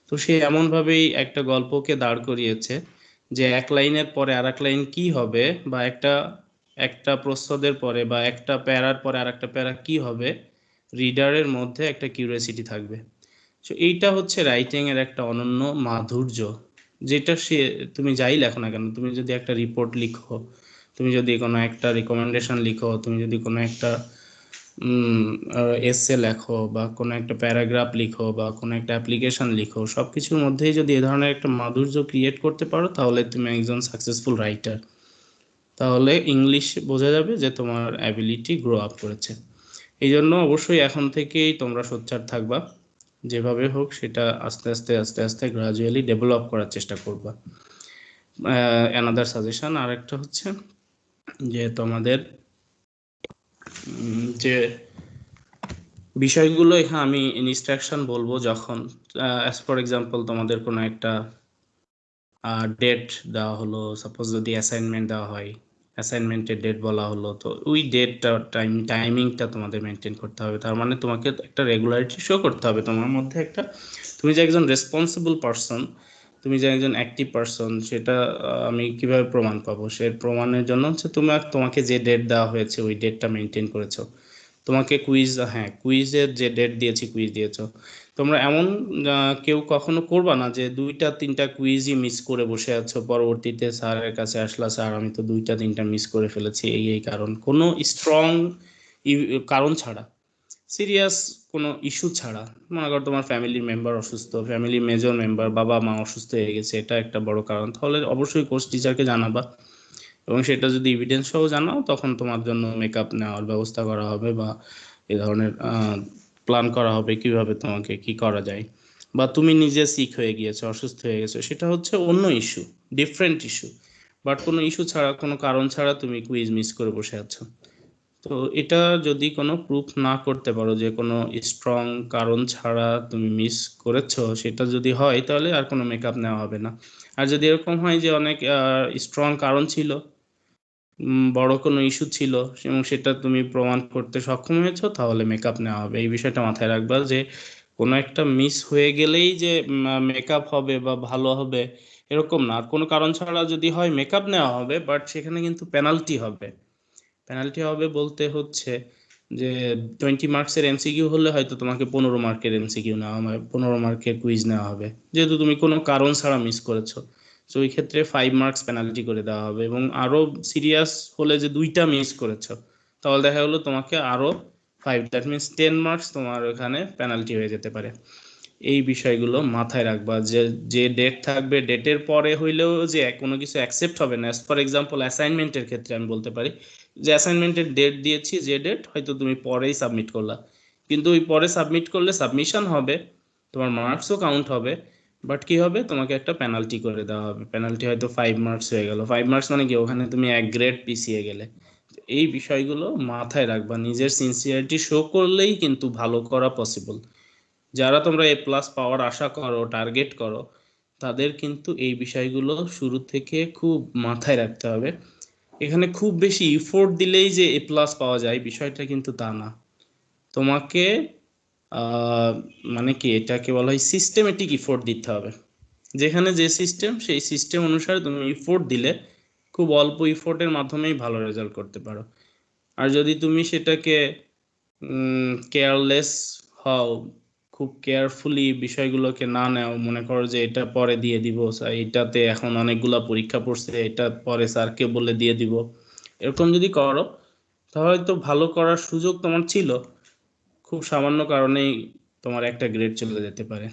তো সে এমনভাবেই একটা গল্পকে দাঁড় করিয়েছে যে এক লাইনের পরে আর এক লাইন কি হবে, বা একটা প্রচ্ছদের পরে বা একটা প্যারার পরে আর একটা প্যারা কি হবে, রিডারের মধ্যে একটা কিউরিওসিটি থাকবে। সো এইটা হচ্ছে রাইটিং এর একটা অনন্য মাধুর্য, যেটা সে তুমি যাই লেখো না কেন, তুমি যদি একটা রিপোর্ট লিখো, তুমি যদি কোনো একটা রিকমেন্ডেশন লিখো, তুমি যদি কোনো একটা এসে লেখো, বা কোনো একটা প্যারাগ্রাফ লিখো, বা কোনো একটা অ্যাপ্লিকেশন লিখো, সব কিছুর মধ্যেই যদি এ ধরনের একটা মাধুর্য ক্রিয়েট করতে পারো, তাহলে তুমি একজন সাকসেসফুল রাইটার। তাহলে ইংলিশ বোঝা যাবে যে তোমার অ্যাবিলিটি গ্রো আপ করেছে। এই জন্য অবশ্যই এখন থেকেই তোমরা সোচ্চার থাকবা, যেভাবে হোক সেটা আস্তে আস্তে আস্তে আস্তে গ্রাজুয়ালি ডেভেলপ করার চেষ্টা করবা। অ্যানাদার সাজেশন আর একটা হচ্ছে যে তোমাদের যে বিষয়গুলো এখানে আমি ইনস্ট্রাকশন বলবো, যখন অ্যাজ ফর এক্সাম্পল তোমাদের কোনো একটা ডেট দেওয়া হলো, সাপোজ যদি অ্যাসাইনমেন্ট দেওয়া হয়, অ্যাসাইনমেন্টের ডেট বলা হলো, তো ওই ডেটটা টাইমিংটা তোমাদের মেনটেন করতে হবে। তার মানে তোমাকে একটা রেগুলারিটি শো করতে হবে তোমার মধ্যে একটা, তুমি যে একজন রেসপন্সিবল পারসন, তুমি যে একজন অ্যাক্টিভ পারসন, সেটা আমি কিভাবে প্রমাণ পাবো? সে প্রমাণের জন্য হচ্ছে তোমাকে যে ডেট দেওয়া হয়েছে ওই ডেটটা মেনটেন করেছো। তোমাকে কুইজের যে ডেট দিয়েছি কুইজ দিয়েছো। তোমরা এমন কেউ কখনো করবা না যে 2-3টা কুইজই মিস করে বসে আছো, পরবর্তীতে স্যারের কাছে আসলা, স্যার আমি তো 2-3টা মিস করে ফেলেছি এই কারণ, কোনো স্ট্রং কারণ ছাড়া, সিরিয়াস কোনো ইস্যু ছাড়া। মনে করো তোমার ফ্যামিলির মেম্বার অসুস্থ, ফ্যামিলির মেজর মেম্বার বাবা মা অসুস্থ হয়ে গেছে, এটা একটা বড় কারণ, তাহলে অবশ্যই কোর্স টিচারকে জানাবা, এবং সেটা যদি এভিডেন্স সহ জানাও তখন তোমার জন্য মেকআপ নেওয়ার ব্যবস্থা করা হবে, বা এ ধরনের প্ল্যান করা হবে কিভাবে তোমাকে কি করা যায়। বা তুমি নিজে সিক হয়ে গিয়েছো, অসুস্থ হয়ে গেছো, সেটা হচ্ছে অন্য ইস্যু, ডিফারেন্ট ইস্যু, বাট কোনো ইস্যু ছাড়া, কোনো কারণ ছাড়া তুমি কুইজ মিস করে বসে আছো। তো এটা যদি কোনো প্রুফ না করতে পারো যে কোনো স্ট্রং কারণ ছাড়া তুমি মিস করেছো, সেটা যদি হয় তাহলে আর কোনো মেকআপ নেওয়া হবে না। আর যদি এরকম হয় যে অনেক স্ট্রং কারণ ছিল, বড় কোনো ইস্যু ছিল এবং সেটা তুমি প্রমাণ করতে সক্ষম হয়েছো, তাহলে মেকআপ নেওয়া হবে। এই বিষয়টা মাথায় রাখবা যে কোনো একটা মিস হয়ে গেলেই যে মেকআপ হবে বা ভালো হবে এরকম না। আর কোনো কারণ ছাড়া যদি হয় মেকআপ নেওয়া হবে, বাট সেখানে কিন্তু পেনাল্টি হবে। পেনাল্টি হবে বলতে হচ্ছে যে 20 মার্কসের এমসিকিউ হলে হয়তো তোমাকে 15 মার্কের এমসিকিউ নেওয়া হবে, 15 মার্কের কুইজ নেওয়া হবে, যেহেতু তুমি কোনো কারণ ছাড়া মিস করেছো। তো ওই ক্ষেত্রে 5 মার্কস পেনাল্টি করে দেওয়া হবে, এবং আরো সিরিয়াস হলে যে 2টা মিস করেছো, তাহলে দেখা গেলো তোমাকে আরো 5, দ্যাট মিনস 10 মার্কস তোমার ওখানে পেনাল্টি হয়ে যেতে পারে। এই বিষয়গুলো মাথায় রাখবা যে যে ডেট থাকবে, ডেটের পরে হইলেও যে কোনো কিছু অ্যাকসেপ্ট হবে না। ফর এক্সাম্পল অ্যাসাইনমেন্টের ক্ষেত্রে আমি বলতে পারি যে অ্যাসাইনমেন্টের ডেট দিয়েছি, যে ডেট হয়তো তুমি পরেই সাবমিট করলা, কিন্তু ওই পরে সাবমিট করলে সাবমিশন হবে, তোমার মার্কসও কাউন্ট হবে, বাট কি হবে, তোমাকে একটা পেনাল্টি করে দেওয়া হবে। পেনাল্টি হয়তো 5 মার্কস হয়ে গেল। 5 মার্কস মানে কি, ওখানে তুমি 1 গ্রেড পিছিয়ে গেলে। এই বিষয়গুলো মাথায় রাখবা, নিজের সিনসিয়ারিটি শো করলেই কিন্তু ভালো করা পসিবল। যারা তোমরা A+ পাওয়ার আশা করো, টার্গেট করো, তাদের কিন্তু এই বিষয়গুলো শুরু থেকে খুব মাথায় রাখতে হবে। এখানে খুব বেশি ইফোর্ট দিলেই যে A+ পাওয়া যায় বিষয়টা কিন্তু তা না। তোমাকে মানে কি, এটাকে বলা হয় সিস্টেমেটিক ইফোর্ট দিতে হবে। যেখানে যে সিস্টেম, সেই সিস্টেম অনুসারে তুমি ইফোর্ট দিলে খুব অল্প ইফোর্টের মাধ্যমেই ভালো রেজাল্ট করতে পারো। আর যদি তুমি সেটাকে কেয়ারলেস হও, খুব কেয়ারফুলি বিষয়গুলোকে না নেও, মনে করো যে এটা পরে দিয়ে দিব, এটাতে এখন অনেকগুলা পরীক্ষা পড়ছে, এটা পরে স্যারকে বলে দিয়ে দিব, এরকম যদি করো তাহলে তো ভালো করার সুযোগ তোমার ছিল, খুব সামান্য কারণেই তোমার একটা গ্রেড চলে যেতে পারে।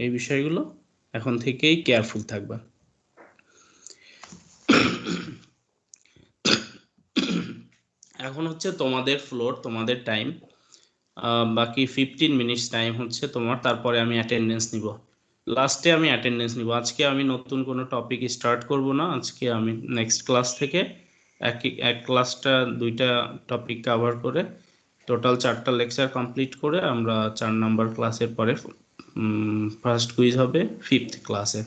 এই বিষয়গুলো এখন থেকেই কেয়ারফুল থাকবা। এখন হচ্ছে তোমাদের ফ্লোর, তোমাদের টাইম, বাকি 15 মিনিটস টাইম হচ্ছে তোমার, তারপরে আমি অ্যাটেন্ডেন্স নিব। লাস্টে আমি অ্যাটেন্ডেন্স নিব। আজকে আমি নতুন কোনো টপিক স্টার্ট করব না। আজকে আমি নেক্সট ক্লাস থেকে এক ক্লাসটা 2টা টপিক কভার করে টোটাল 4টা লেকচার কমপ্লিট করে আমরা 4 নাম্বার ক্লাসের পরে ফার্স্ট কুইজ হবে 5th ক্লাসে।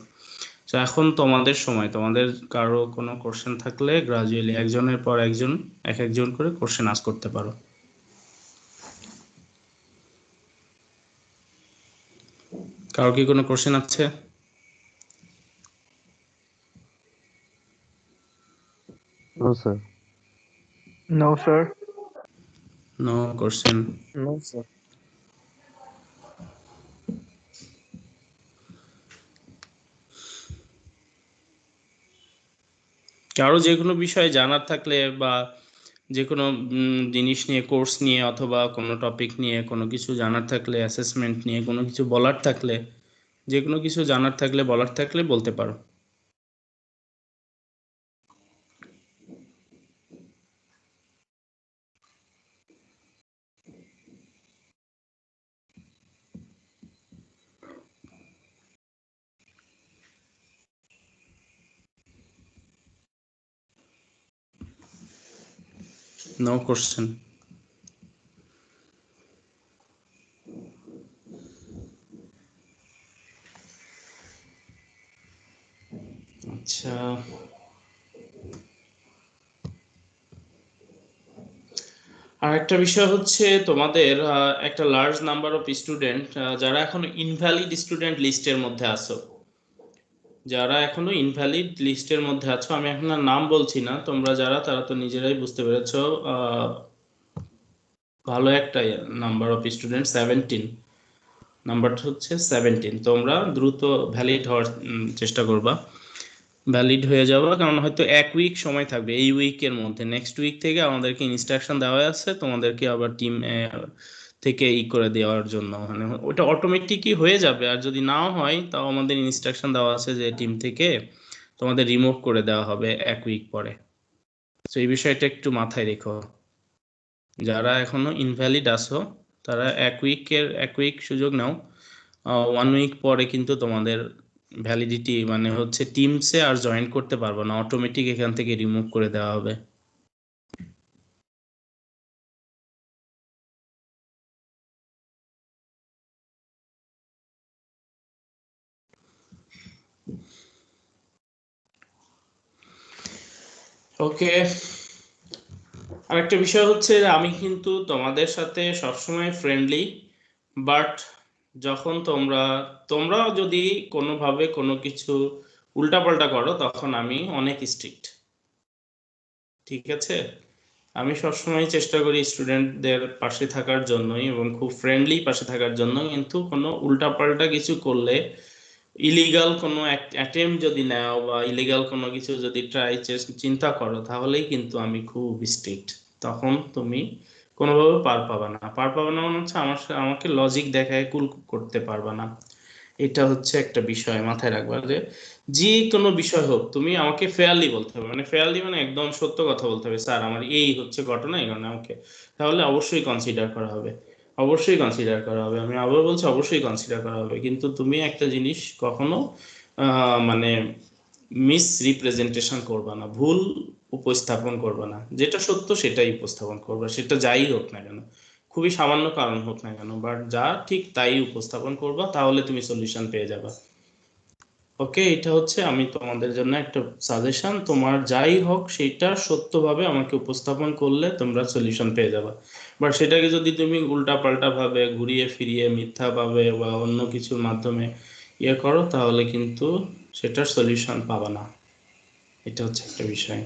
তো এখন তোমাদের সময়, তোমাদের কারো কোনো কোশ্চেন থাকলে গ্রাজুয়ালি একজনের পর একজন একজন করে কোশ্চেন আস্ক করতে পারো। কারো কি কোনো কোশ্চেন আছে? No, sir. No, sir. No question. No, sir. কারো যে কোনো বিষয় জানার থাকলে বা যে কোনো জিনিস নিয়ে, কোর্স নিয়ে অথবা কোনো টপিক নিয়ে কোনো কিছু জানার থাকলে, অ্যাসেসমেন্ট নিয়ে কোনো কিছু বলার থাকলে, যে কোনো কিছু জানার থাকলে বলার থাকলে বলতে পারো। No question. আচ্ছা, আর একটা বিষয় হচ্ছে তোমাদের একটা লার্জ নাম্বার অফ স্টুডেন্ট যারা এখনো ইনভ্যালিড স্টুডেন্ট লিস্টের মধ্যে আছো, যারা এখনো ইনভ্যালিড লিস্টের মধ্যে আছো, আমি এখন আর নাম বলছি না, তোমরা যারা, তারা তো নিজেরাই বুঝতে পেরেছো। ভালো একটা নাম্বার অফ স্টুডেন্ট 17, নাম্বারটা হচ্ছে 17। তোমরা দ্রুত ভ্যালিড হওয়ার চেষ্টা করবা, ভ্যালিড হয়ে যাবে, কারণ হয়তো 1 উইক সময় থাকবে এই উইকের মধ্যে। নেক্সট উইক থেকে আমাদেরকে ইনস্ট্রাকশন দেওয়া আছে তোমাদেরকে আবার টিম থেকে করে দেওয়ার জন্য, মানে ওটা অটোমেটিকই হয়ে যাবে। আর যদি নাও হয় তাও আমাদের ইনস্ট্রাকশন দেওয়া আছে যে টিম থেকে তোমাদের রিমুভ করে দেওয়া হবে 1 উইক পরে। তো এই বিষয়টা একটু মাথায় রেখো। যারা এখনো ইনভ্যালিড আছো তারা 1 উইক সুযোগ নাও। 1 উইক পরে কিন্তু তোমাদের ভ্যালিডিটি মানে হচ্ছে টিমসে আর জয়েন করতে পারবো না, অটোমেটিক এখান থেকে রিমুভ করে দেওয়া হবে। ওকে, আরেকটা বিষয় হচ্ছে আমি কিন্তু তোমাদের সাথে সবসময় ফ্রেন্ডলি, বাট যখন তোমরা যদি কোনোভাবে কোনো কিছু উল্টাপাল্টা করো তখন আমি অনেক স্ট্রিক্ট। ঠিক আছে, আমি সবসময় চেষ্টা করি স্টুডেন্টদের পাশে থাকার জন্যই এবং খুব ফ্রেন্ডলি পাশে থাকার জন্য, কিন্তু কোনো উল্টাপাল্টা কিছু করলে, ইলিগাল কোনো অ্যাটেম্প যদি নাও বা ইলিগাল কোনো কিছু যদি চিন্তা করো, তাহলেই কিন্তু আমি খুব স্ট্রিক্ট। তখন তুমি কোনোভাবে পার পাবা না। পার পাবা না মানে হচ্ছে আমাকে লজিক দেখায় কুল করতে পারবা না। এটা হচ্ছে একটা বিষয় মাথায় রাখবা, যে কোনো বিষয় হোক তুমি আমাকে ফেয়ারলি বলতে হবে, মানে ফেয়ারলি মানে একদম সত্য কথা বলতে হবে, স্যার আমার এই হচ্ছে ঘটনা, এই কারণে আমাকে, তাহলে অবশ্যই কনসিডার করা হবে, অবশ্যই কনসিডার করা হবে। আমি আবার বলছি অবশ্যই কনসিডার করা হবে, কিন্তু তুমি একটা জিনিস কখনো মানে মিস রিপ্রেজেন্টেশন করবা না, ভুল উপস্থাপন করবা না, যেটা সত্য সেটাই উপস্থাপন করবা, সেটা যাই হোক না কেন, খুবই সামান্য কারণ হোক না কেন, বাট যা ঠিক তাই উপস্থাপন করবা, তাহলে তুমি সলিউশন পেয়ে যাবা। ওকে, এটা হচ্ছে আমি তোমাদের জন্য একটা সাজেশন, তোমার যাই হোক সেটা সত্যভাবে আমাকে উপস্থাপন করলে তোমরা সলিউশন পেয়ে যাবে। বাট সেটাকে যদি তুমি উল্টা পাল্টা ভাবে ঘুরিয়ে ফিরিয়ে মিথ্যা ভাবে বা অন্য কিছুর মাধ্যমে করো, তাহলে কিন্তু সেটার সলিউশন পাবা না। এটা হচ্ছে একটা বিষয়।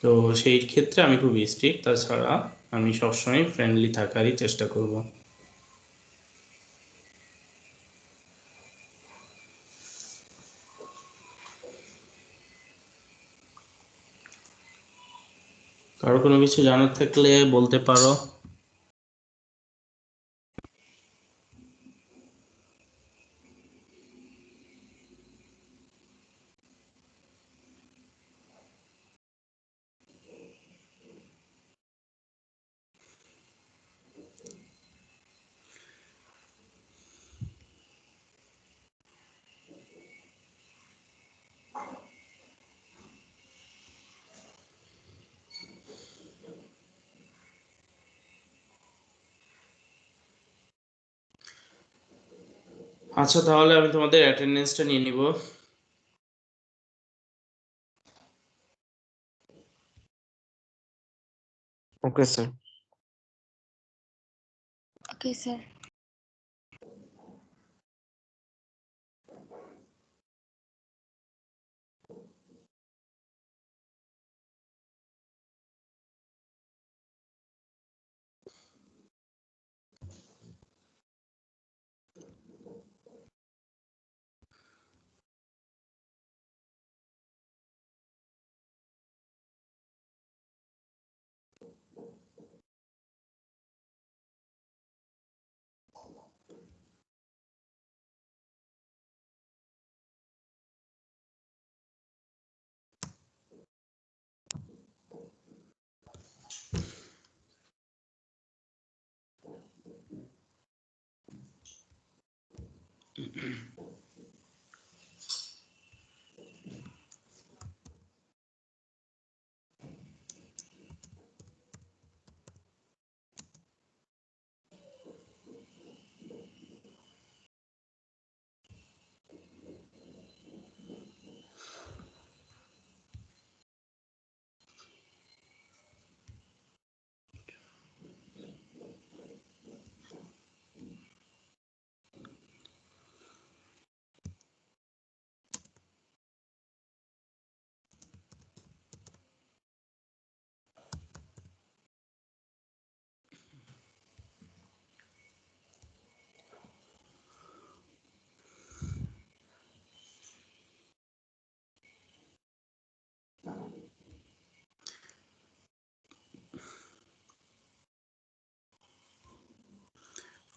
তো সেই ক্ষেত্রে আমি খুব স্ট্রিক্ট, তাছাড়া আমি সবসময় ফ্রেন্ডলি থাকারই চেষ্টা করব। কারো কোনো কিছু জানার থাকলে বলতে পারো। আচ্ছা, তাহলে আমি তোমাদের অ্যাটেন্ডেন্সটা নিয়ে নিব। Okay, sir. Okay, sir.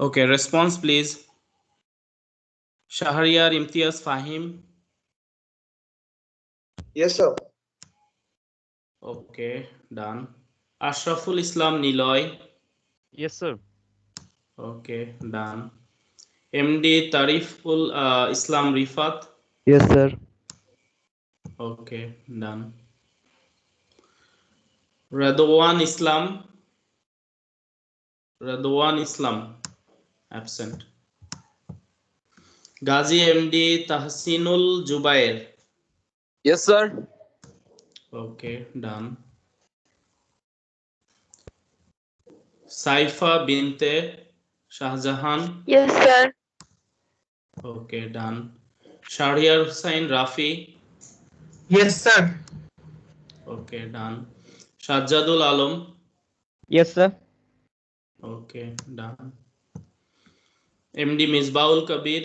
Okay, response please. Shahriyar Imtiaz Fahim. Yes, sir. Okay, done. Ashraful Islam Niloy. Yes, sir. Okay, done. MD Tariful Islam Rifat. Yes, sir. Okay, done. Radwan Islam, absent. Ghazi MD Tahsinul Jubair. Yes, sir. Okay, done. Saifa Binte Shahjahan. Yes, sir. Okay, done. Shahriyar Hussain Rafi. Yes, sir. Okay, done. Shahjadul Alam. Yes, sir. Okay, done. MD Misbaul Kabir.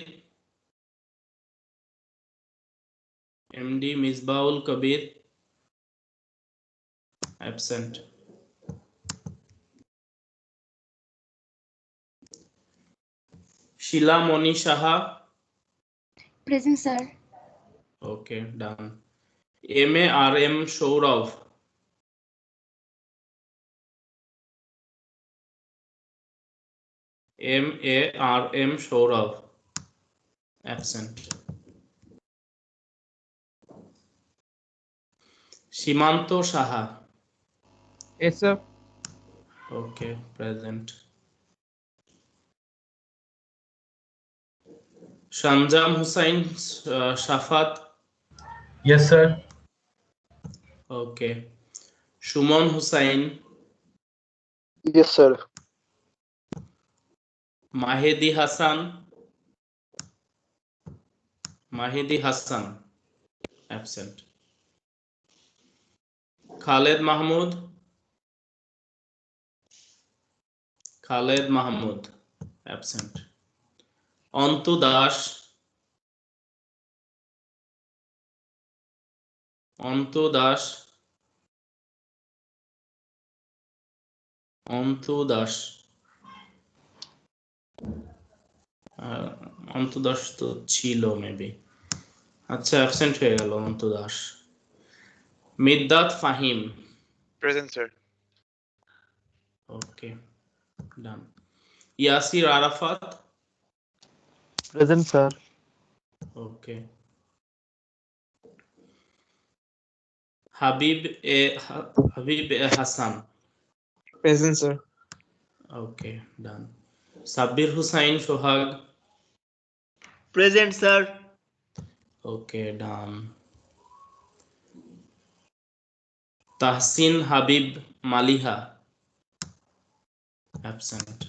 MD Misbaul Kabir, absent. Sheila Moni Shaha. Present, sir. Okay, done. MARM Shourav. MARM Shourav, absent. Shimanto Shaha. Yes, sir. Okay, present. Shanjam Hussain Shafat. Yes, sir. Okay. Shumon Hussain. Yes, sir. Mahedi Hassan. Absent. Khaled Mahmood. Absent. Antu Das. Antu Das Antu Das তো ছিল maybe, আচ্ছা absent হয়ে গেল Antu Das. Middat Fahim present sir. Okay done. Yasir Arafat Present, sir. Okay. Habib Hasan present sir. Okay done. Sabbir Hussain Sohag present sir. Okay done. Tahsin Habib Maliha absent.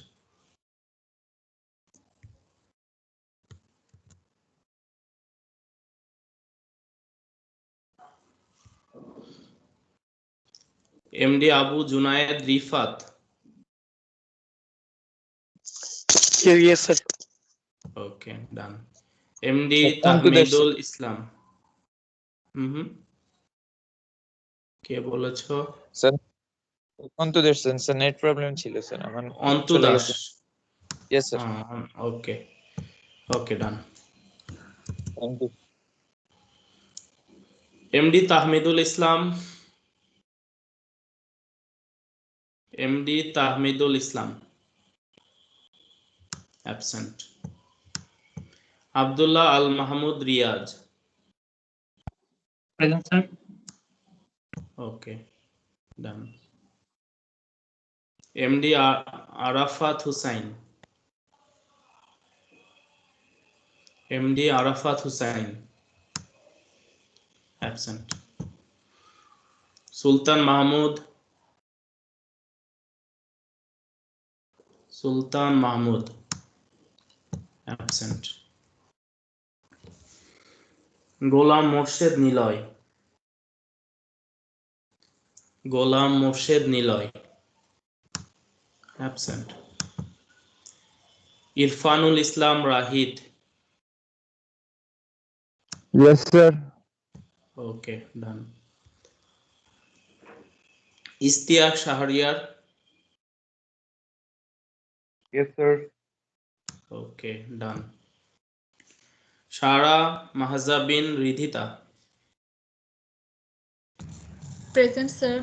MD Abu Junayed Rifat Yes, sir. Okay done. MD Tahmidul Islam কে বলেছো? Sir Antu Das sir, net problem ছিল sir আমার। Antu Das yes sir. Okay okay done. Thank you. MD Tahmidul Islam MD Tahmidul Islam absent. Abdullah Al Mahmud Riaz present sir. Okay done. MD Arafat Hossain MD Arafat Hossain absent. Sultan Mahmud absent. Golam Morshed Niloy absent. Irfanul Islam Rahid Yes, sir. Okay done. Istiaq Shahriar Yes, sir. Okay done. Sara Mahjabin Riddhita Present, sir.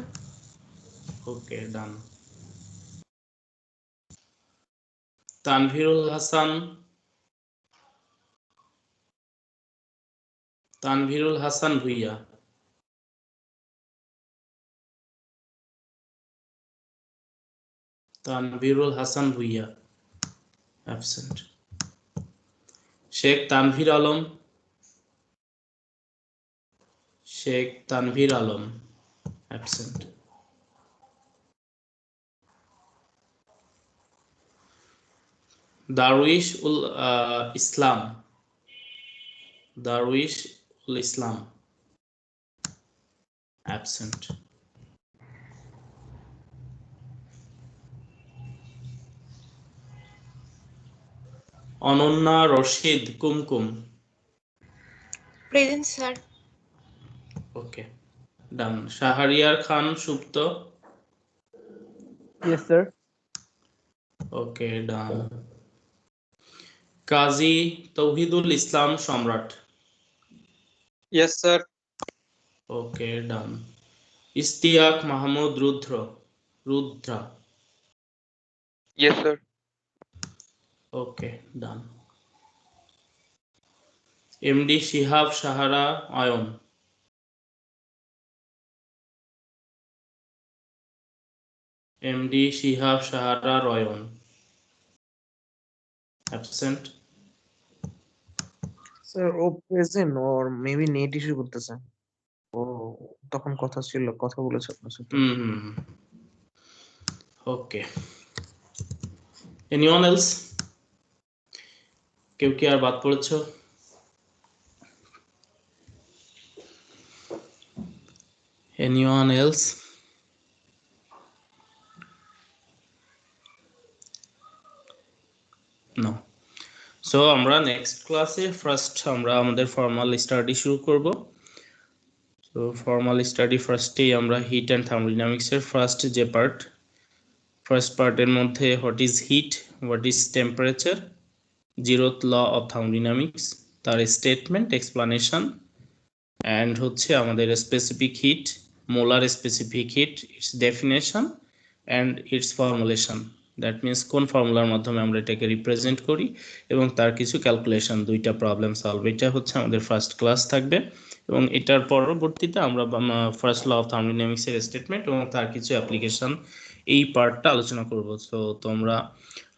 Okay done. Tanvirul Hasan Bhuiyan absent. Sheikh Tanvir Alam absent. Daruish Ul Islam absent. Ananya Rashid Kumkum present sir. Okay done. Shahriar Khan Supto Yes, sir. Okay done. Kazi Tauhidul Islam Samrat yes sir. Okay done. Istiaq Mahmud Rudra Yes, sir. Okay done. MD Shihab Sahara Ayon absent. Sir ও present, ওর maybe net issue করতেছে। ও তখন কথা বলেছে আপনার সাথে। Okay anyone else? কেউ কি আর বাদ পড়েছো? Anyone else? No. So আমরা নেক্সট ক্লাসে ফার্স্ট আমরা আমাদের ফর্মাল স্টাডি শুরু করব। তো ফর্মাল স্টাডি ফার্স্টেই আমরা হিট অ্যান্ড থার্মোডাইনামিক্স এর ফার্স্ট যে পার্ট ফার্স্ট পার্টের মধ্যে what is heat, what is temperature, zeroth law of thermodynamics, তার স্টেটমেন্ট, এক্সপ্লানেশন, অ্যান্ড হচ্ছে আমাদের specific heat, molar specific heat, its definition and its formulation. That means কোন ফর্মুলার মাধ্যমে আমরা এটাকে রিপ্রেজেন্ট করি এবং তার কিছু ক্যালকুলেশন, দুইটা প্রবলেম সলভ। এটা হচ্ছে আমাদের ফার্স্ট ক্লাস থাকবে এবং এটার পরবর্তীতে আমরা ফার্স্ট ল অফ থার্মোডাইনামিক্সের স্টেটমেন্ট এবং তার কিছু অ্যাপ্লিকেশন এই পার্টটা আলোচনা করব। তো তোমরা,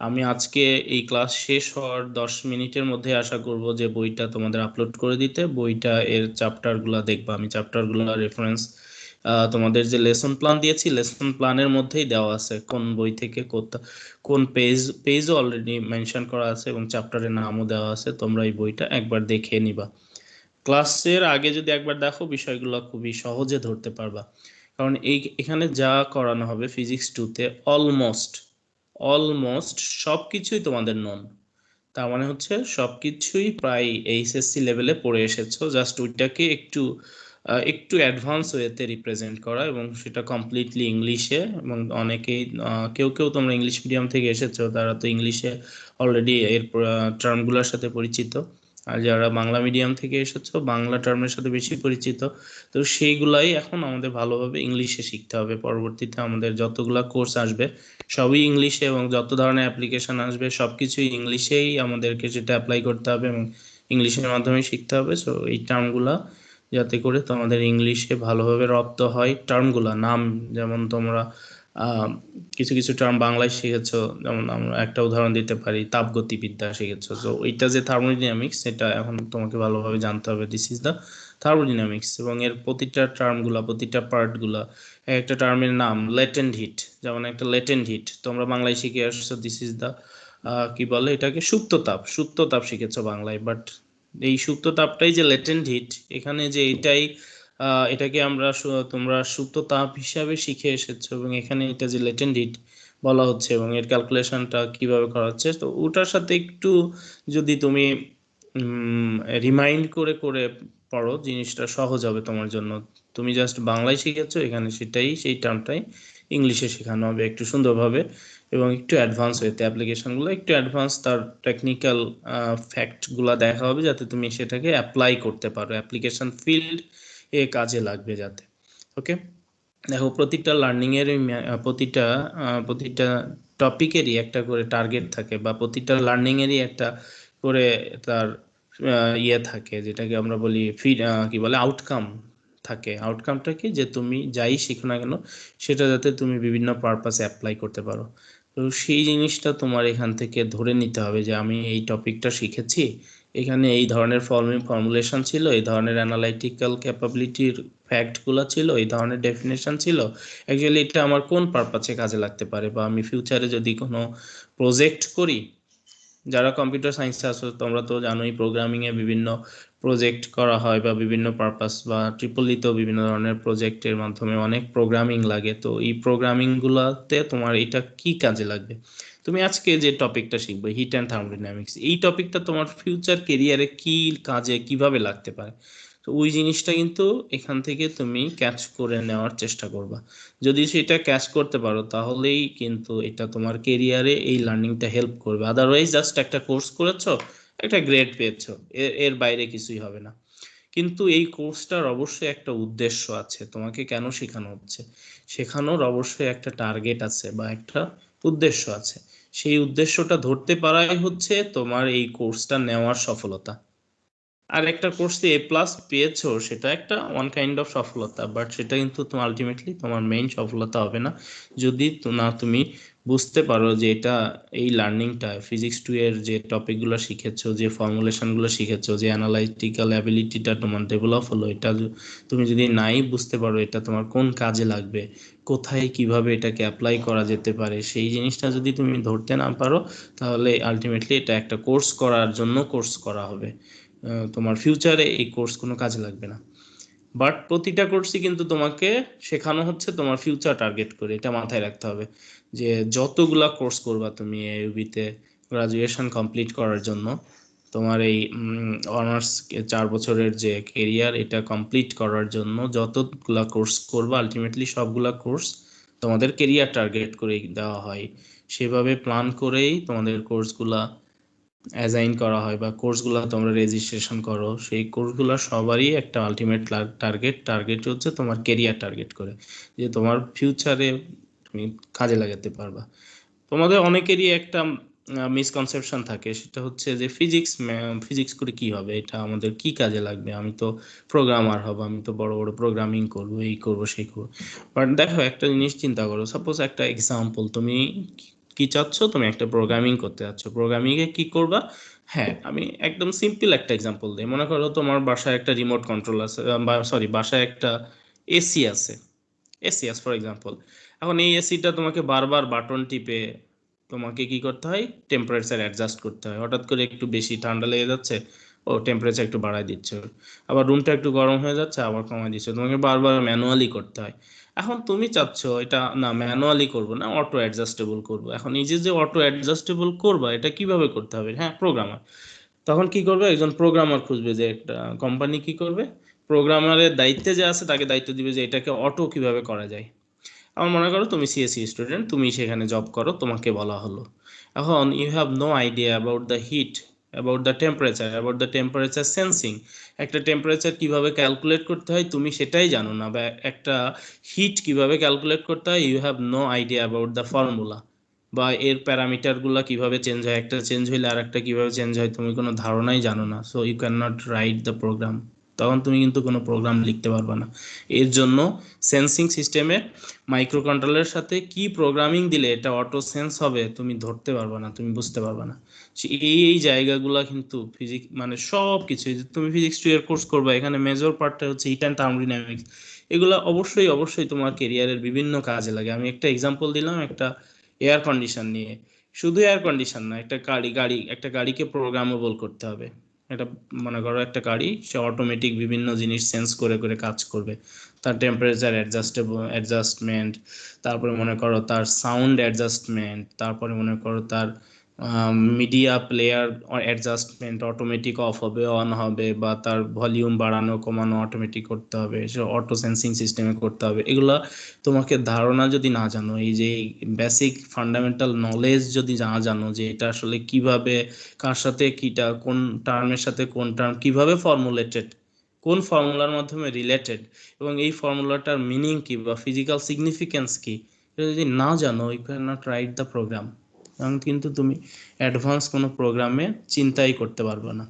আমি আজকে এই ক্লাস শেষ হওয়ার 10 মিনিটের মধ্যে আশা করব যে বইটা তোমাদের আপলোড করে দিতে। বইটা এর চ্যাপ্টারগুলো দেখবা, আমি চ্যাপ্টারগুলো রেফারেন্স তোমাদের যে লেসন প্ল্যান দিয়েছি, লেসন প্ল্যানের মধ্যেই দেওয়া আছে কোন বই থেকে কোন পেজও অলরেডি মেনশন করা আছে এবং চ্যাপ্টারের নামও দেওয়া আছে। তোমরা এই বইটা একবার দেখে নিবা। ক্লাসের আগে যদি একবার দেখো, বিষয়গুলো খুবই সহজে ধরতে পারবা, কারণ এখানে যা করানো হবে ফিজিক্স 2-তে অলমোস্ট সবকিছুই তোমাদের নন। তার মানে হচ্ছে সবকিছুই প্রায় এইচএসসি লেভেলে পড়ে এসেছো, জাস্ট ওইটাকে একটু অ্যাডভান্স ওয়েতে রিপ্রেজেন্ট করা, এবং সেটা কমপ্লিটলি ইংলিশে। এবং অনেকেই কেউ তোমরা ইংলিশ মিডিয়াম থেকে এসেছো, তারা তো ইংলিশে অলরেডি এর টার্মগুলোর সাথে পরিচিত, আর যারা বাংলা মিডিয়াম থেকে এসেছো বাংলা টার্মের সাথে বেশি পরিচিত। তো সেইগুলাই এখন আমাদের ভালোভাবে ইংলিশে শিখতে হবে। পরবর্তীতে আমাদের যতগুলা কোর্স আসবে সবই ইংলিশে, এবং যত ধরনের অ্যাপ্লিকেশন আসবে সবকিছুই ইংলিশেই আমাদেরকে সেটা অ্যাপ্লাই করতে হবে এবং ইংলিশের মাধ্যমে শিখতে হবে। সো এই টার্মগুলা যাতে করে তোমাদের ইংলিশে ভালোভাবে রপ্ত হয়, টার্মগুলা নাম, যেমন তোমরা কিছু কিছু টার্ম বাংলায় শিখেছো, যেমন আমরা একটা উদাহরণ দিতে পারি, তাপগতিবিদ্যা শিখেছো। তো ওইটা যে থার্মোডাইনামিক্স, সেটা এখন তোমাকে ভালোভাবে জানতে হবে। দিস ইজ দ্য থার্মোডাইনামিক্স, এবং এর প্রতিটা টার্মগুলা, প্রতিটা পার্টগুলা, একটা টার্মের নাম লেটেন্ট হিট, যেমন একটা লেটেন্ট হিট তোমরা বাংলায় শিখে আসছো, দিস ইজ দ্য কি বলে এটাকে, সুপ্ত তাপ শিখেছো বাংলায়। বাট এই সুপ্ত তাপটাই যে লেটেন্ট হিট, এখানে যে এটাকে তোমরা সুপ্ত তাপ হিসাবে শিখে এসেছো, এবং এখানে এটা যে লেটেন্ট হিট বলা হচ্ছে এবং এর ক্যালকুলেশনটা কিভাবে করা হচ্ছে, তো ওটার সাথে একটু যদি তুমি রিমাইন্ড করে করে পড়ো, জিনিসটা সহজ হবে তোমার জন্য। তুমি জাস্ট বাংলায় শিখেছো, এখানে সেই টার্মটাই ইংলিশে শেখানো হবে একটু সুন্দরভাবে এবং একটু অ্যাডভান্স হইতে, অ্যাপ্লিকেশনগুলো একটু অ্যাডভান্স, তার টেকনিক্যাল ফ্যাক্টগুলো দেখা হবে যাতে তুমি সেটাকে অ্যাপ্লাই করতে পারো, অ্যাপ্লিকেশন ফিল্ড এ কাজে লাগবে যাতে। ওকে, দেখো প্রতিটা লার্নিং এর প্রতিটা টপিকেরই একটা করে টার্গেট থাকে, বা প্রতিটা লার্নিং এরই একটা করে তার ইয়ে থাকে, যেটাকে আমরা বলি কি বলে আউটকাম থাকে। আউটকামটা কি, যে তুমি যাই শিখো না কেন সেটা যাতে তুমি বিভিন্ন পারপাসে অ্যাপ্লাই করতে পারো। তো সেই জিনিসটা তোমার এখান থেকে ধরে নিতে হবে যে আমি এই টপিকটা শিখেছি, এখানে এই ধরনের ফর্মুলেশন ছিল, এই ধরনের অ্যানালাইটিক্যাল ক্যাপাবিলিটির ফ্যাক্টগুলো ছিল, এই ধরনের ডেফিনেশন ছিল, অ্যাকচুয়ালি এটা আমার কোন পারপাসে কাজে লাগতে পারে, বা আমি ফিউচারে যদি কোনো প্রজেক্ট করি, যারা কম্পিউটার সায়েন্সে আসো তোমরা তো জানোই প্রোগ্রামিংয়ে বিভিন্ন প্রজেক্ট করা হয়, বা বিভিন্ন পারপাস, বা ট্রিপলিতেও বিভিন্ন ধরনের প্রজেক্টের মাধ্যমে অনেক প্রোগ্রামিং লাগে। তো এই প্রোগ্রামিংগুলোতে তোমার এটা কি কাজে লাগবে, তুমি আজকে যে টপিকটা শিখবে হিট অ্যান্ড থার্মোডাইনামিক্স, এই টপিকটা তোমার ফিউচার কেরিয়ারে কি কাজে কিভাবে লাগতে পারে, তো ওই জিনিসটা কিন্তু এখান থেকে তুমি ক্যাচ করে নেওয়ার চেষ্টা করবা। যদি সেটা ক্যাচ করতে পারো তাহলেই কিন্তু এটা তোমার কেরিয়ারে এই লার্নিংটা হেল্প করবে। আদারওয়াইজ জাস্ট একটা কোর্স করেছো, একটা গ্রেড পেয়েছো, এর বাইরে কিছুই হবে না। কিন্তু এই কোর্সটার অবশ্যই একটা উদ্দেশ্য আছে, তোমাকে কেন শেখানো হচ্ছে, শেখানোর অবশ্যই একটা টার্গেট আছে বা একটা উদ্দেশ্য আছে। সেই উদ্দেশ্যটা ধরতে পারাই হচ্ছে তোমার এই কোর্সটা নেওয়ার সফলতা। আর একটা কোর্সে A+ পেয়েছো, সেটা একটা ওয়ান কাইন্ড অফ সফলতা, বাট সেটা কিন্তু তোমার আলটিমেটলি তোমার মেইন সফলতা হবে না যদি তুমি বুঝতে পারো যে এটা এই লার্নিংটা ফিজিক্স 2 এর যে টপিকগুলো শিখেছো, যে ফর্মুলেশনগুলো শিখেছো, যে অ্যানালাইটিক্যাল অ্যাবিলিটিটা তোমার ডেভেলপ হলো, এটা তুমি যদি নাই বুঝতে পারো এটা তোমার কোন কাজে লাগবে, কোথায় কিভাবে এটাকে অ্যাপ্লাই করা যেতে পারে, সেই জিনিসটা যদি তুমি ধরতে না পারো, তাহলে আলটিমেটলি এটা একটা কোর্স করার জন্য কোর্স করা হবে, তোমার ফিউচারে এই কোর্স কোনো কাজে লাগবে না। বাট প্রতিটা কোর্সই কিন্তু তোমাকে শেখানো হচ্ছে তোমার ফিউচার টার্গেট করে, এটা মাথায় রাখতে হবে যে যতগুলা কোর্স করবা তুমি AUB-তে গ্রাজুয়েশন কমপ্লিট করার জন্য, তোমার এই অনার্স 4 বছরের যে কেরিয়ার এটা কমপ্লিট করার জন্য যতগুলা কোর্স করবা, আলটিমেটলি সবগুলা কোর্স তোমাদের কেরিয়ার টার্গেট করে দেওয়া হয়, সেভাবে প্ল্যান করেই তোমাদের কোর্সগুলা অ্যাসাইন করা হয় বা কোর্সগুলো তোমরা রেজিস্ট্রেশন করো। সেই কোর্সগুলো সবারই একটা আলটিমেট টার্গেট হচ্ছে তোমার কেরিয়ার টার্গেট করে, যে তোমার ফিউচারে তুমি কাজে লাগাতে পারবা। তোমাদের অনেকেরই একটা মিসকনসেপশন থাকে, সেটা হচ্ছে যে ফিজিক্স করে কি হবে, এটা আমাদের কি কাজে লাগবে, আমি তো প্রোগ্রামার হব, আমি তো বড় বড় প্রোগ্রামিং করব, এই করব সেই করব। বাট দেখো একটা জিনিস চিন্তা করো, সাপোজ একটা এক্সাম্পল, তুমি কি চাচ্ছ, তুমি একটা প্রোগ্রামিং করতে যাচ্ছ, প্রোগ্রামিংয়ে কি করবা? হ্যাঁ, আমি একদম সিম্পল একটা এক্সাম্পল দিই। মনে করো তোমার বাসায় একটা রিমোট কন্ট্রোল আছে, বাসায় একটা এসি আছে, ফর এক্সাম্পল। এখন এই এসিটা তোমাকে বারবার বাটন টিপে তোমাকে কি করতে হয়, টেম্পারেচার অ্যাডজাস্ট করতে হয়। হঠাৎ করে একটু বেশি ঠান্ডা লেগে যাচ্ছে, ও টেম্পারেচার একটু বাড়ায় দিচ্ছে, আবার রুমটা একটু গরম হয়ে যাচ্ছে, আবার কমায় দিচ্ছে, তোমাকে বারবার ম্যানুয়ালি করতে হয়। এখন তুমি চাচ্ছ এটা না ম্যানুয়ালি করবো না, অটো অ্যাডজাস্টেবল করবো। এখন এই যে অটো অ্যাডজাস্টেবল করবা, এটা কিভাবে করতে হবে? হ্যাঁ, প্রোগ্রামার। তখন কি করবে, একজন প্রোগ্রামার খুঁজবে, যে একটা কোম্পানি কি করবে, প্রোগ্রামারের দায়িত্বে যে আছে তাকে দায়িত্ব দিবে যে এটাকে অটো কিভাবে করা যায়। আমার মনে করো তুমি সিএসসি স্টুডেন্ট, তুমি সেখানে জব করো, তোমাকে বলা হলো এখন you have no idea about the heat, about the temperature sensing. একটা টেম্পারেচার কিভাবে ক্যালকুলেট করতে হয় তুমি সেটাই জানো না, বা একটা হিট কিভাবে ক্যালকুলেট করতে হয়, you have no idea about the formula, বা এর প্যারামিটারগুলো কিভাবে চেঞ্জ হয়, একটা চেঞ্জ হইলে আর একটা কিভাবে চেঞ্জ হয় তুমি কোনো ধারণাই জানো না। So you can not write the program, তখন তুমি কিন্তু কোনো প্রোগ্রাম লিখতে পারবে না। এর জন্য সেন্সিং সিস্টেমে মাইক্রো কন্ট্রোলারের সাথে কি প্রোগ্রামিং দিলে এটা অটো সেন্স হবে তুমি ধরতে পারবে না, তুমি বুঝতে পারবে না। এই জায়গাগুলা কিন্তু ফিজিক্স মানে সব কিছু, তুমি ফিজিক্স 2 এর কোর্স করবে, এখানে মেজর পার্টটা হচ্ছে হিট অ্যান্ড থার্মোডাইনামিক্স। এগুলো অবশ্যই তোমার কেরিয়ারের বিভিন্ন কাজে লাগে। আমি একটা এক্সাম্পল দিলাম একটা এয়ার কন্ডিশন নিয়ে, শুধু এয়ার কন্ডিশন না, একটা একটা গাড়িকে প্রোগ্রামেবল করতে হবে। এটা মনে করো একটা গাড়ি, সে অটোমেটিক বিভিন্ন জিনিস সেন্স করে করে কাজ করবে, তার টেম্পারেচার অ্যাডজাস্টমেন্ট, তারপরে মনে করো তার সাউন্ড অ্যাডজাস্টমেন্ট, তারপরে মনে করো তার media player adjustment, automatic off হবে অন হবে, বা তার ভলিউম বাড়ানো কমানো অটোমেটিক করতে হবে, সে অটো সেন্সিং সিস্টেমে করতে হবে। এগুলা তোমাকে ধারণা যদি না জানো, এই যে বেসিক ফান্ডামেন্টাল নলেজ যদি না জানো, যে এটা আসলে কিভাবে, কার সাথে কিটা, কোন টার্মের সাথে কোন টার্ম কিভাবে ফর্মুলেটেড, কোন ফর্মুলার মাধ্যমে রিলেটেড, এবং এই ফর্মুলাটার মিনিং কি বা ফিজিক্যাল সিগনিফিকেন্স কি, এটা যদি না জানো, you can not write the program. এবং কিন্তু তুমি অ্যাডভান্স কোনো প্রোগ্রামে চিন্তাই করতে পারবে না।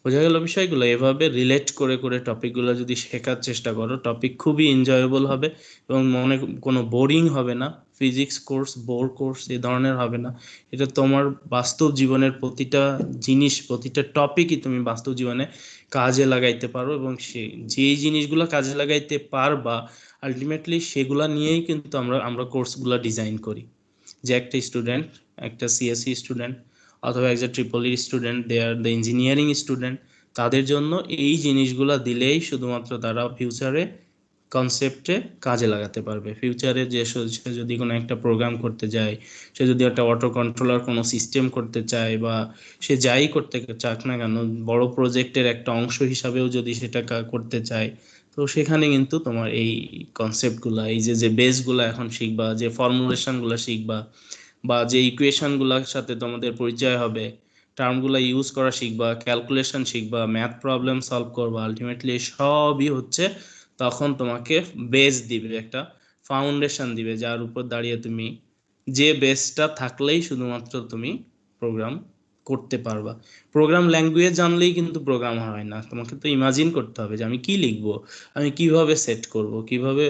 বোঝা গেল বিষয়গুলো? এভাবে রিলেট করে করে টপিকগুলো যদি শেখার চেষ্টা করো, টপিক খুবই এনজয়েবল হবে এবং মনে কোনো বোরিং হবে না। ফিজিক্স কোর্স বোর কোর্স এ ধরনের হবে না। এটা তোমার বাস্তব জীবনের প্রতিটা জিনিস, প্রতিটা টপিকই তুমি বাস্তব জীবনে কাজে লাগাইতে পারো, এবং যেই জিনিসগুলো কাজে লাগাইতে পারবা আলটিমেটলি সেগুলা নিয়েই কিন্তু আমরা কোর্সগুলো ডিজাইন করি। যে একটা স্টুডেন্ট, একটা সিএসসি স্টুডেন্ট অথবা একটা triple E student, they are the engineering student, তাদের জন্য এই জিনিসগুলো দিলেই শুধুমাত্র তারা ফিউচারে কনসেপ্টে কাজে লাগাতে পারবে। ফিউচারে যে সে যদি কোনো একটা প্রোগ্রাম করতে যায়, সে যদি একটা অটো কন্ট্রোলার কোনো সিস্টেম করতে চায়, বা সে যাই করতে চাক না কেন, বড় প্রজেক্টের একটা অংশ হিসাবেও যদি সেটা করতে চায়, তো সেখানে কিন্তু তোমার এই কনসেপ্টগুলো, এই যে বেসগুলো এখন শিখবা, যে ফর্মুলেশনগুলো শিখবা, বা যে ইকুয়েশনগুলোর সাথে তোমাদের পরিচয় হবে, টার্মগুলো ইউজ করা শিখবা, ক্যালকুলেশন শিখবা, ম্যাথ প্রবলেম সলভ করবা, আলটিমেটলি সবই হচ্ছে তখন তোমাকে বেস দিবে, একটা ফাউন্ডেশন দিবে, যার উপর দাঁড়িয়ে তুমি, যে বেসটা থাকলেই শুধুমাত্র তুমি প্রোগ্রাম করতে পারবা। প্রোগ্রাম ল্যাঙ্গুয়েজ জানলেই কিন্তু প্রোগ্রাম হয় না, তোমাকে তো ইমাজিন করতে হবে যে আমি কি লিখবো, আমি কিভাবে সেট করব, কিভাবে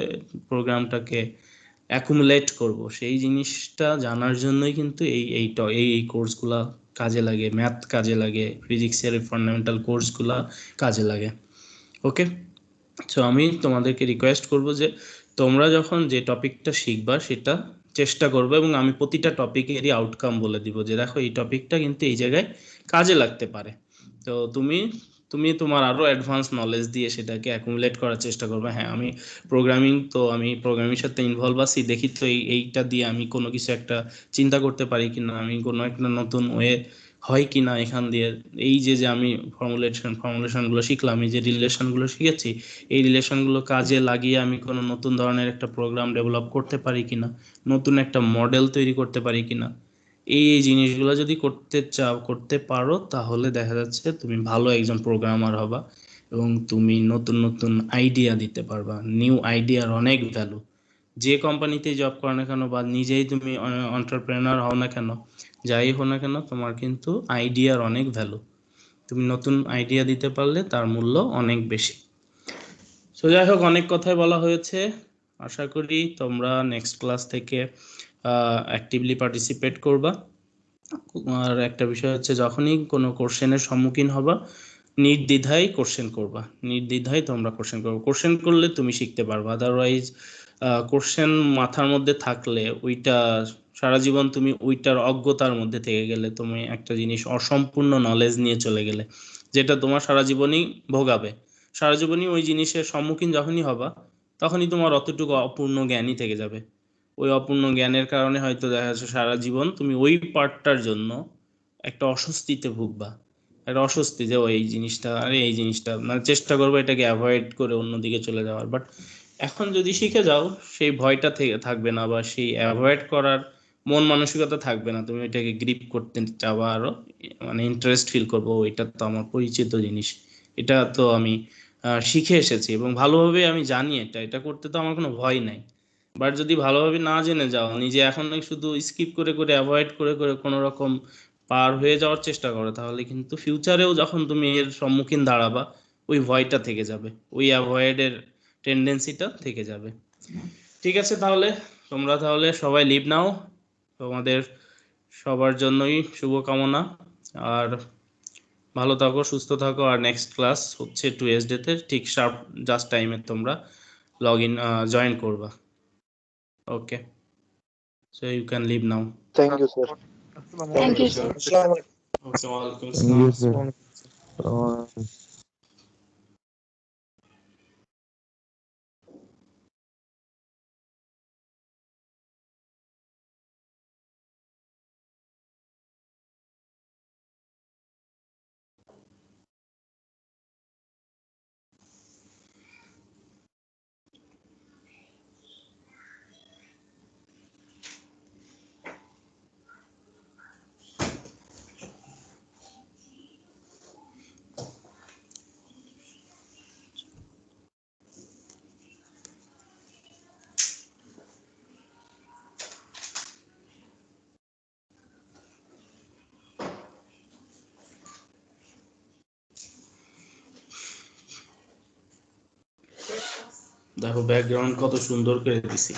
প্রোগ্রামটাকে অ্যাকুমুলেট করব, সেই জিনিসটা জানার জন্যই কিন্তু এই কোর্সগুলা কাজে লাগে, ম্যাথ কাজে লাগে, ফিজিক্সের ফান্ডামেন্টাল কোর্সগুলা কাজে লাগে। ওকে, সো আমি তোমাদেরকে রিকোয়েস্ট করব যে তোমরা যখন যে টপিকটা শিখবা সেটা চেষ্টা করবে, এবং আমি প্রতিটা টপিকেরই আউটকাম বলে দিব, যে দেখো এই টপিকটা কিন্তু এই জায়গায় কাজে লাগতে পারে। তো তুমি তোমার আরো অ্যাডভান্স নলেজ দিয়ে সেটাকে অ্যাকুমুলেট করার চেষ্টা করবে। হ্যাঁ, আমি প্রোগ্রামিং সাথে ইনভলভ আছি, দেখি তো এইটা দিয়ে আমি কোনো কিছু একটা চিন্তা করতে পারি কিনা, আমি কোনো একটা নতুন ওয়ে হয় কিনা এখান দিয়ে এই যে আমি ফর্মুলেশনগুলো শিখলাম, এই যে রিলেশনগুলো শিখেছি, এই রিলেশনগুলো কাজে লাগিয়ে আমি কোনো নতুন ধরনের একটা প্রোগ্রাম ডেভেলপ করতে পারি কিনা, নতুন একটা মডেল তৈরি করতে পারি কিনা, এই জিনিসগুলো যদি করতে পারো তাহলে দেখা যাচ্ছে তুমি ভালো একজন প্রোগ্রামার হবা এবং তুমি নতুন নতুন আইডিয়া দিতে পারবা। নিউ আইডিয়ার অনেক ভ্যালু। যে কোম্পানিতেই জব করো না কেন বা নিজেই তুমি এন্টারপ্রেনার হও না কেন, যাই হও না কেন, তোমার কিন্তু আইডিয়ার অনেক ভ্যালু। তুমি নতুন আইডিয়া দিতে পারলে তার মূল্য অনেক বেশি। সো যাই হোক, অনেক কথাই বলা হয়েছে। আশা করি তোমরা নেক্সট ক্লাস থেকে অ্যাক্টিভলি পার্টিসিপেট করবা। আর একটা বিষয় হচ্ছে, যখনই কোনো কোশ্চেনের সম্মুখীন হবা নির্দ্বিধায় কোশ্চেন করবা, নির্দ্বিধায় তোমরা কোশ্চেন করবে। কোশ্চেন করলে তুমি শিখতে পারবা, আদারওয়াইজ কোশ্চেন মাথার মধ্যে থাকলে ওইটা সারা জীবন তুমি ওইটার অজ্ঞতার মধ্যে থেকে গেলে, তুমি একটা জিনিস অসম্পূর্ণ নলেজ নিয়ে চলে গেলে, যেটা তোমার সারা জীবনই ভোগাবে। সারা জীবনই ওই জিনিসের সম্মুখীন যখনই হবা তখনই তোমার অতটুকু অপূর্ণ জ্ঞানই থেকে যাবে। ওই অপূর্ণ জ্ঞানের কারণে হয়তো দেখা যাচ্ছে সারা জীবন তুমি ওই পার্টটার জন্য একটা অস্বস্তিতে ভুগবা, একটা অস্বস্তি যে এই জিনিসটা, আরে এই জিনিসটা, মানে চেষ্টা করবো এটাকে অ্যাভয়েড করে অন্যদিকে চলে যাওয়ার। বাট এখন যদি শিখে যাও সেই ভয়টা থেকে থাকবে না, বা সেই অ্যাভয়েড করার মন মানসিকতা থাকবে না, তুমি এটাকে গ্রিপ করতে চাওয়া, আরো মানে ইন্টারেস্ট ফিল করবো, এটা তো আমার পরিচিত জিনিস, এটা তো আমি শিখে এসেছি এবং ভালোভাবে আমি জানি এটা করতে তো আমার কোনো ভয় নাই। বাট যদি ভালোভাবে না জেনে যাও, নিজে এখন শুধু স্কিপ করে করে অ্যাভয়েড করে করে কোনো রকম পার হয়ে যাওয়ার চেষ্টা করো, তাহলে কিন্তু ফিউচারেও যখন তুমি এর সম্মুখীন দাঁড়াবা ওই ভয়টা থেকে যাবে, ওই অ্যাভয়েডের টেন্ডেন্সিটা থেকে যাবে। ঠিক আছে, তাহলে তোমরা তাহলে সবাই লিভ নাও। তোমাদের সবার জন্যই শুভকামনা, আর ভালো থাকো, সুস্থ থাকো। আর নেক্সট ক্লাস হচ্ছে টুয়েসডেতে ঠিক শার্প জাস্ট টাইমে তোমরা জয়েন করবা। Okay, so you can leave now. Thank you sir. Thank you, sir. Okay, ওয়ালাইকুম Thank you, আসসালাম। sir. দেখো ব্যাকগ্রাউন্ড কত সুন্দর করে দিছি।